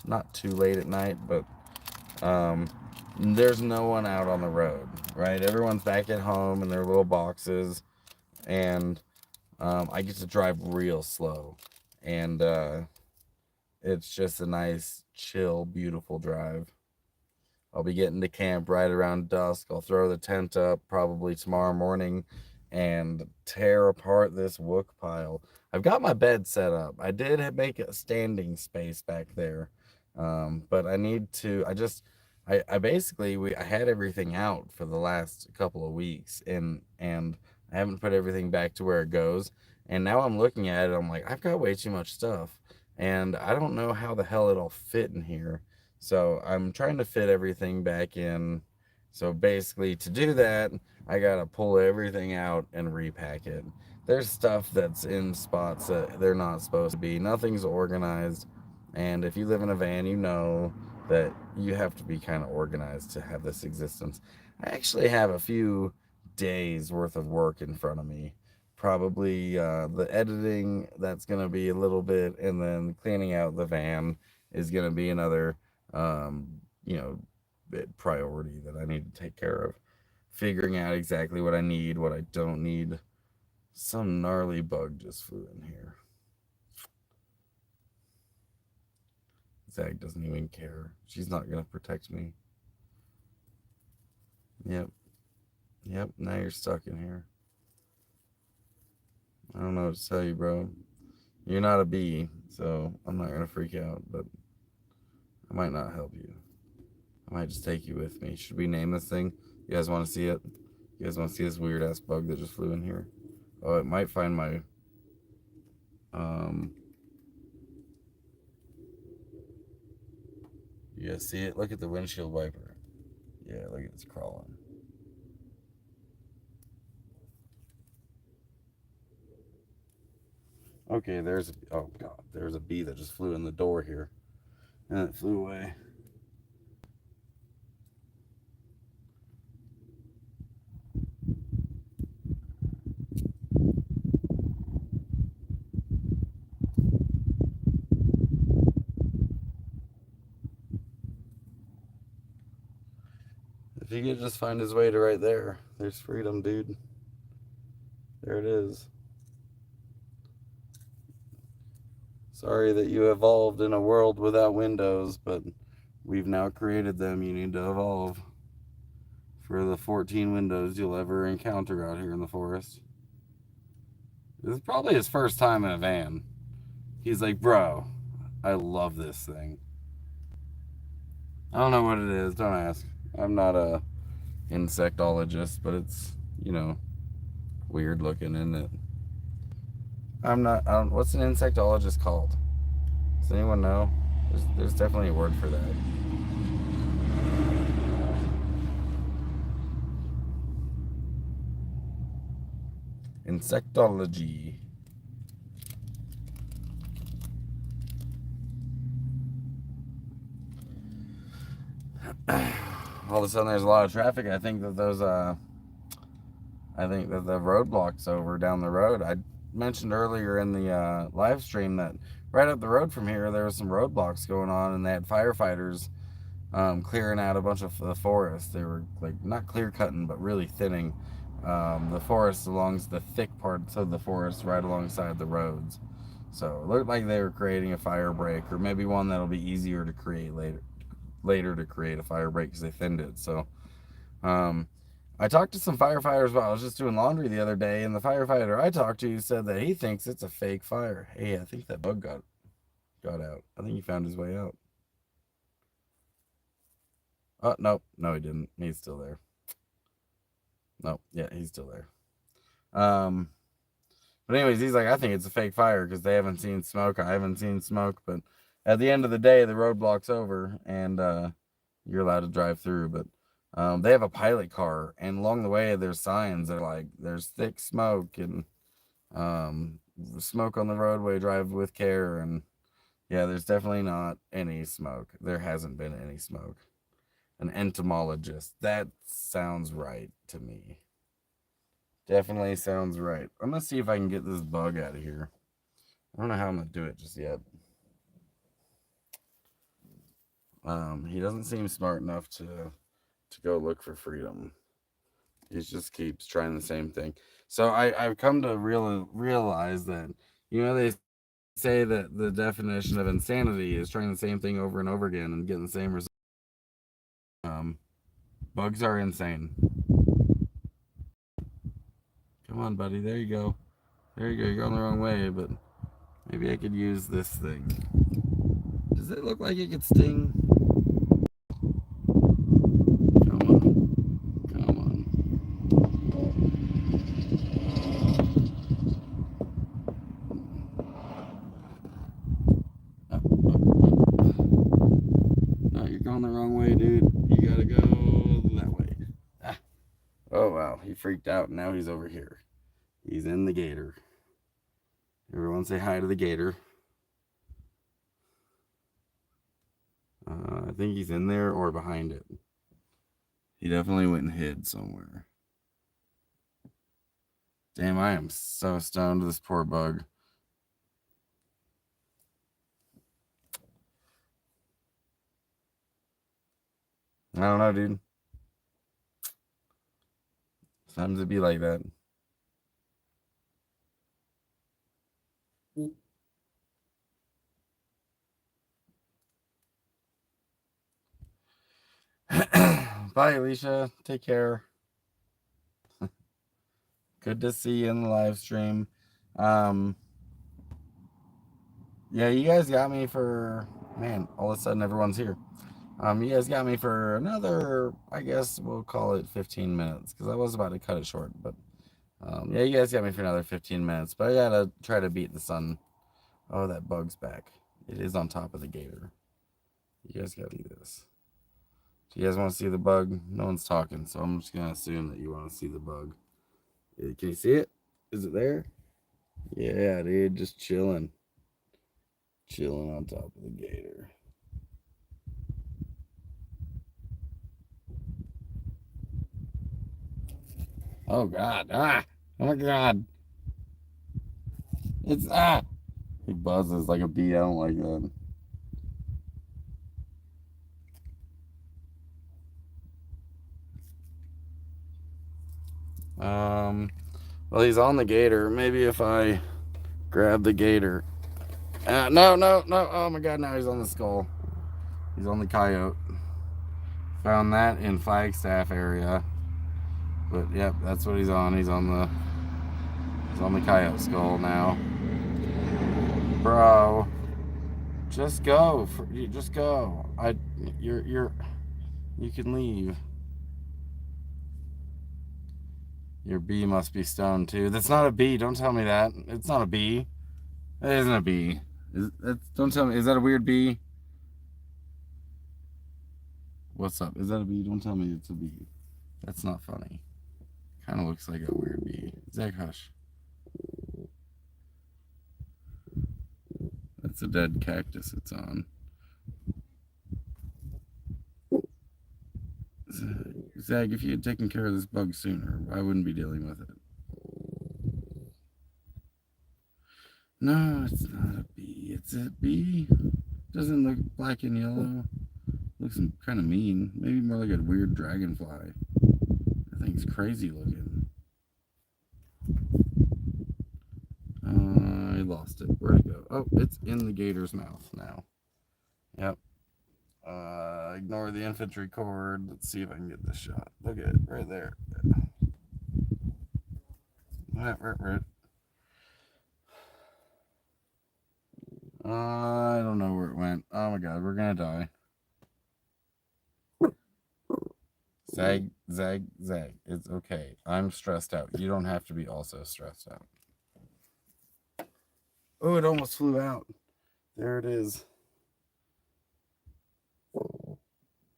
Not too late at night, but um, there's no one out on the road, right? Everyone's back at home in their little boxes, and I get to drive real slow. And it's just a nice, chill, beautiful drive. I'll be getting to camp right around dusk. I'll throw the tent up probably tomorrow morning and tear apart this wook pile. I've got my bed set up. I did make a standing space back there, but I need to. I basically I had everything out for the last couple of weeks, and I haven't put everything back to where it goes. And now I'm looking at it. I'm like, I've got way too much stuff, and I don't know how the hell it'll fit in here. So I'm trying to fit everything back in. So basically, to do that, I gotta pull everything out and repack it. There's stuff that's in spots that they're not supposed to be. Nothing's organized. And if you live in a van, you know that you have to be kind of organized to have this existence. I actually have a few days worth of work in front of me. probably the editing, that's going to be a little bit, and then cleaning out the van is going to be another, you know, bit priority that I need to take care of. Figuring out exactly what I need, what I don't need. Some gnarly bug just flew in here. Zag doesn't even care. She's not going to protect me. Yep. Yep, now you're stuck in here. I don't know what to tell you, bro. You're not a bee, so I'm not gonna freak out, but I might not help you. I might just take you with me. Should we name this thing? You guys want to see it? You guys want to see this weird ass bug that just flew in here? Oh, it might find my you guys see it? Look at the windshield wiper. Yeah, look at it's crawling. Okay, there's oh god, there's a bee that just flew in the door here. And it flew away. If he could just find his way to right there, there's freedom, dude. There it is. Sorry that you evolved in a world without windows, but we've now created them. You need to evolve for the 14 windows you'll ever encounter out here in the forest. This is probably his first time in a van. He's like, bro, I love this thing. I don't know what it is. Don't ask. I'm not a insectologist, but it's, you know, weird looking, isn't it? I'm not. What's an insectologist called? Does anyone know? There's definitely a word for that. Insectology. All of a sudden, there's a lot of traffic. I think that the roadblocks over down the road. I mentioned earlier in the live stream that right up the road from here, there was some roadblocks going on, and they had firefighters clearing out a bunch of the forest. They were like not clear cutting, but really thinning the forest along the thick parts of the forest right alongside the roads. So it looked like they were creating a fire break, or maybe one that'll be easier to create later to create a fire break because they thinned it. So I talked to some firefighters while I was just doing laundry the other day, and the firefighter I talked to said that he thinks it's a fake fire. Hey, I think that bug got out. I think he found his way out. Oh, no, he didn't. He's still there. No, yeah, he's still there. But anyways, he's like, I think it's a fake fire because they haven't seen smoke. I haven't seen smoke, but at the end of the day, the roadblock's over, and you're allowed to drive through. But they have a pilot car, and along the way, there's signs that are like, there's thick smoke and smoke on the roadway. Drive with care, and yeah, there's definitely not any smoke. There hasn't been any smoke. An entomologist. That sounds right to me. Definitely sounds right. I'm gonna see if I can get this bug out of here. I don't know how I'm gonna do it just yet. He doesn't seem smart enough to go look for freedom. He just keeps trying the same thing. So I've come to realize that, you know, they say that the definition of insanity is trying the same thing over and over again and getting the same result. Bugs are insane. Come on, buddy. There you go. There you go. You're going the wrong way, but maybe I could use this thing. Does it look like it could sting? Come on. Come on. No, you're going the wrong way, dude. You gotta go that way. Ah. Oh, wow. He freaked out. Now he's over here. He's in the gator. Everyone say hi to the gator. I think he's in there or behind it. He definitely went and hid somewhere. Damn, I am so stoned, this poor bug. I don't know, dude. Sometimes it be like that. Bye, Alicia. Take care. Good to see you in the live stream. Yeah, you guys got me for, man, all of a sudden everyone's here. You guys got me for another, I guess we'll call it 15 minutes, because I was about to cut it short, but yeah, you guys got me for another 15 minutes, but I gotta try to beat the sun. Oh, that bug's back. It is on top of the gator. You guys gotta do this. Do you guys want to see the bug? No one's talking, so I'm just gonna assume that you want to see the bug. Can you see it? Is it there? Yeah, dude, just chilling. Chilling on top of the gator. Oh god. Ah! Oh my god. It's He buzzes like a bee. I don't like that. Well, he's on the gator. Maybe if I grab the gator. No, no, no. Oh my god, now he's on the skull. He's on the coyote. Found that in Flagstaff area. But yep, that's what he's on. He's on the coyote skull now. Bro, just go. Just go. You can leave. Your bee must be stoned too. That's not a bee. Don't tell me that. It's not a bee. It isn't a bee. Don't tell me. Is that a weird bee? What's up? Is that a bee? Don't tell me it's a bee. That's not funny. Kind of looks like a weird bee. Zach, hush. That's a dead cactus it's on. Zach, if you had taken care of this bug sooner, I wouldn't be dealing with it. No, it's not a bee. It's a bee. Doesn't look black and yellow. Looks kind of mean. Maybe more like a weird dragonfly. That thing's crazy looking. I lost it. Where'd it go? Oh, it's in the gator's mouth now. Yep. Ignore the infantry cord. Let's see if I can get this shot. Look at it right there. Right. I don't know where it went. Oh my god, we're gonna die. Zag. It's okay. I'm stressed out. You don't have to be also stressed out. Oh, it almost flew out. There it is.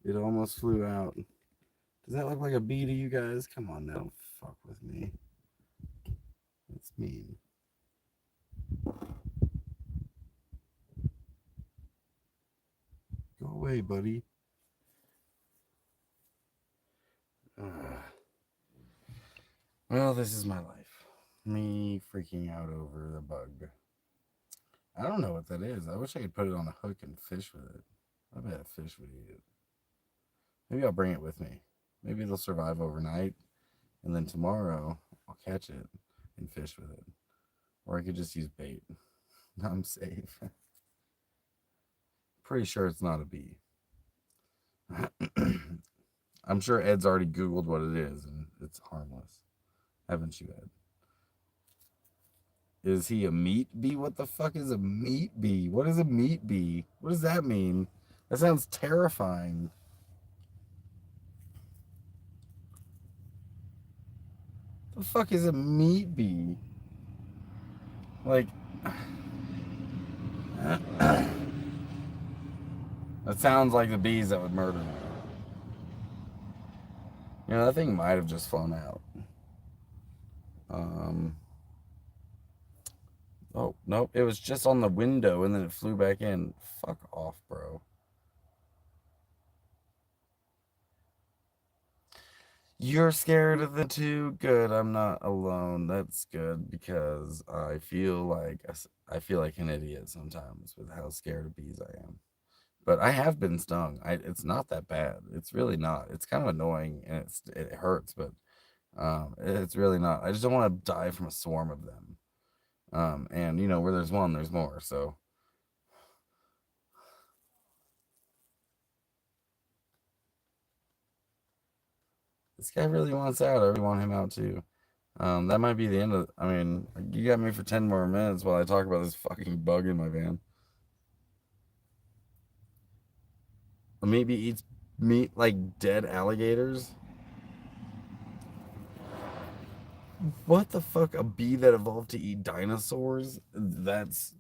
It almost flew out. Does that look like a bee to you guys? Come on now. Fuck with me. That's mean. Go away, buddy. Well, this is my life. Me freaking out over the bug. I don't know what that is. I wish I could put it on a hook and fish with it. I bet a fish would eat it. Maybe I'll bring it with me. Maybe it'll survive overnight, and then tomorrow I'll catch it and fish with it. Or I could just use bait. I'm safe. Pretty sure it's not a bee. I'm sure Ed's already Googled what it is, and it's harmless. Haven't you, Ed? Is he a meat bee? What the fuck is a meat bee? What is a meat bee? What does that mean? That sounds terrifying. The fuck is a meat bee? Like, that sounds like the bees that would murder me. You know, that thing might have just flown out. Oh, nope. It was just on the window and then it flew back in. Fuck off, bro. You're scared of them too? Good. I'm not alone. That's good because I feel like an idiot sometimes with how scared of bees I am. But I have been stung. It's not that bad. It's really not. It's kind of annoying and it hurts, but it's really not. I just don't want to die from a swarm of them. And where there's one, there's more. So this guy really wants out. I really want him out too. That might be the end of. I mean, you got me for 10 more minutes while I talk about this fucking bug in my van. Maybe eats meat like dead alligators. What the fuck? A bee that evolved to eat dinosaurs? That's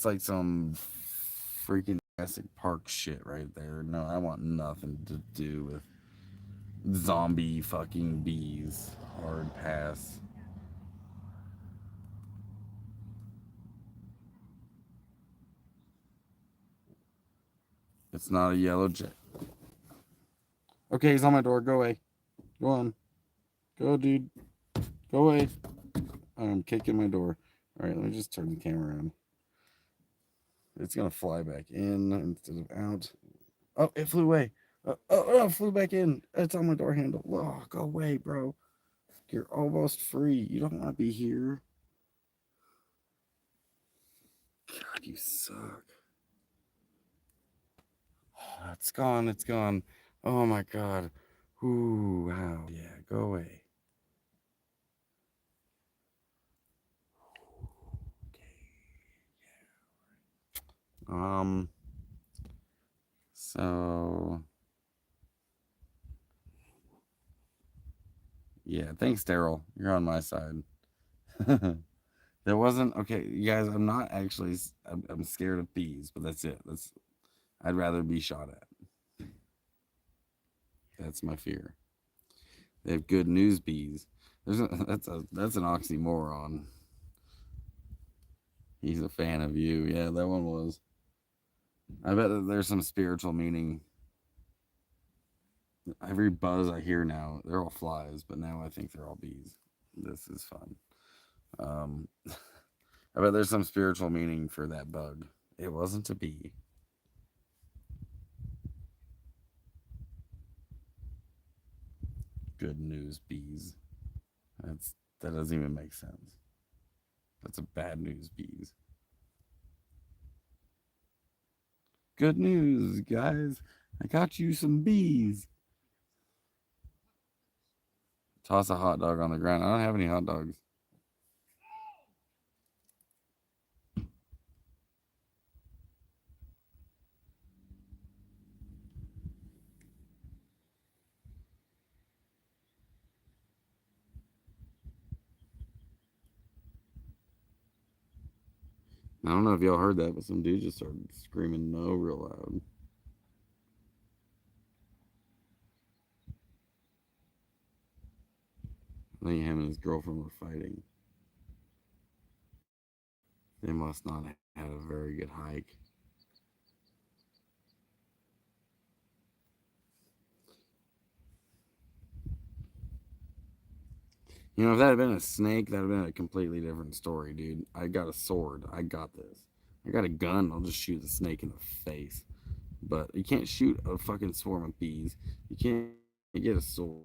like some freaking Jurassic Park shit right there. No, I want nothing to do with zombie fucking bees. Hard pass. It's not a yellow jet. Okay, he's on my door. Go away. Go on. Go, dude. Go away. I'm kicking my door. All right, let me just turn the camera around. It's gonna fly back in instead of out. Oh, it flew away. It flew back in. It's on my door handle. Oh, go away, bro. You're almost free. You don't want to be here. God, you suck. Oh, it's gone. It's gone. Oh my god. Ooh, wow. Yeah, go away. Um. So yeah, thanks, Daryl. You're on my side. There wasn't okay, you guys. I'm not actually. I'm scared of bees, but that's it. I'd rather be shot at. That's my fear. They have good news bees. That's an oxymoron. He's a fan of you. Yeah, that one was. I bet that there's some spiritual meaning. Every buzz I hear now, they're all flies, but now I think they're all bees. This is fun. Um, I bet there's some spiritual meaning for that bug. It wasn't a bee. Good news bees. That doesn't even make sense. That's a bad news bees. Good news, guys. I got you some bees. Toss a hot dog on the ground. I don't have any hot dogs. I don't know if y'all heard that, but some dude just started screaming no real loud. I think him and his girlfriend were fighting. They must not have had a very good hike. If that had been a snake, that would have been a completely different story, dude. I got a sword. I got this. I got a gun. I'll just shoot the snake in the face. But you can't shoot a fucking swarm of bees. You can't get a sword.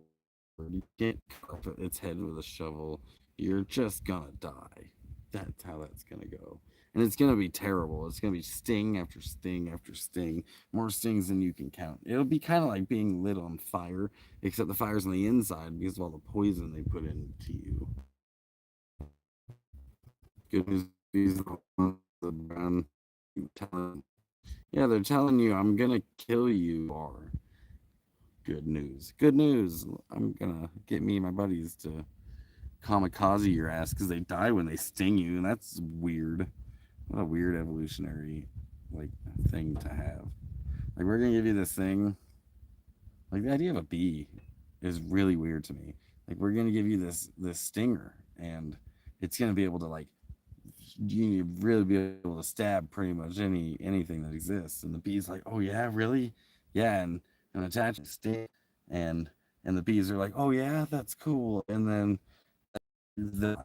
You can't cut off its head with a shovel. You're just gonna die. That's how that's gonna go. And it's gonna be terrible. It's gonna be sting after sting after sting. More stings than you can count. It'll be kind of like being lit on fire, except the fire's on the inside because of all the poison they put into you. Good news is the brown telling, yeah, they're telling you I'm gonna kill you. Are good news. Good news. I'm gonna get me and my buddies to kamikaze your ass because they die when they sting you, and that's weird. What a weird evolutionary like thing to have. Like we're gonna give you this thing. Like the idea of a bee is really weird to me. Like we're gonna give you this stinger, and it's gonna be able to like you really be able to stab pretty much anything that exists. And the bee's like, oh yeah, really, yeah, and attach a stick, and the bees are like, oh yeah, that's cool, and then the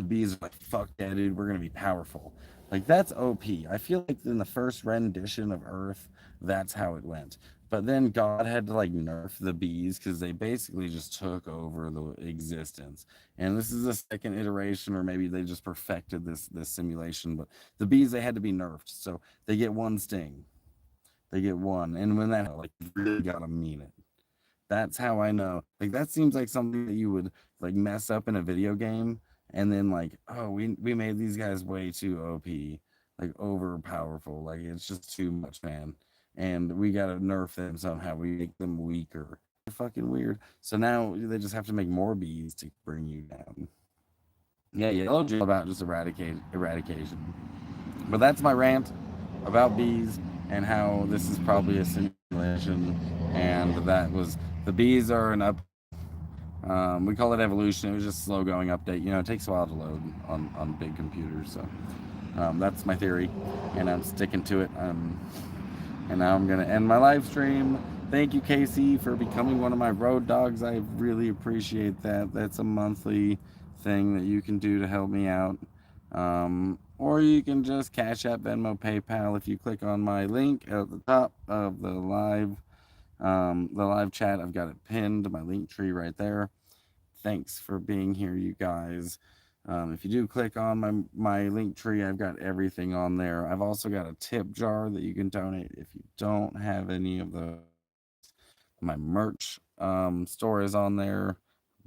bees are like, fuck yeah, dude, we're gonna be powerful. Like that's OP. I feel like in the first rendition of Earth, that's how it went. But then God had to like nerf the bees because they basically just took over the existence. And this is the second iteration, or maybe they just perfected this simulation. But the bees, they had to be nerfed, so they get one sting. They get one, and when that like you really gotta mean it. That's how I know. Like that seems like something that you would like mess up in a video game, and then like, oh, we made these guys way too OP, like over powerful. Like it's just too much, man. And we gotta nerf them somehow. We make them weaker. Fucking weird. So now they just have to make more bees to bring you down. Yeah, yellow jail about just eradication. But that's my rant about bees and how this is probably a simulation. And that was the bees are an update. We call it evolution. It was just slow going update. You know, it takes a while to load on big computers. So that's my theory, and I'm sticking to it. And now I'm gonna end my live stream. Thank you, Casey, for becoming one of my road dogs. I really appreciate that. That's a monthly thing that you can do to help me out. Or you can just Cash App, Venmo, PayPal. If you click on my link at the top of the live chat, I've got it pinned. My link tree right there. Thanks for being here, you guys. If you do click on my link tree, I've got everything on there. I've also got a tip jar that you can donate if you don't have any of those. My merch store is on there.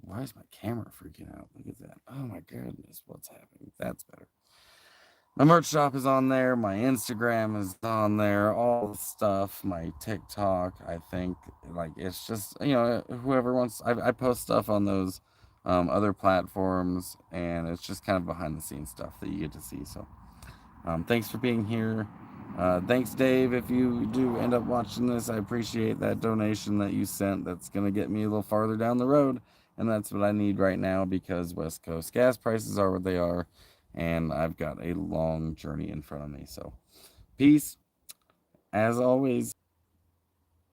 Why is my camera freaking out? Look at that. Oh my goodness, what's happening? That's better. My merch shop is on there. My Instagram is on there. All the stuff. My TikTok. I think like it's just whoever wants. I post stuff on those other platforms, and it's just kind of behind the scenes stuff that you get to see. So thanks for being here. Thanks, Dave. If you do end up watching this, I appreciate that donation that you sent. That's gonna get me a little farther down the road, and that's what I need right now because West Coast gas prices are what they are, and I've got a long journey in front of me. So, peace as always.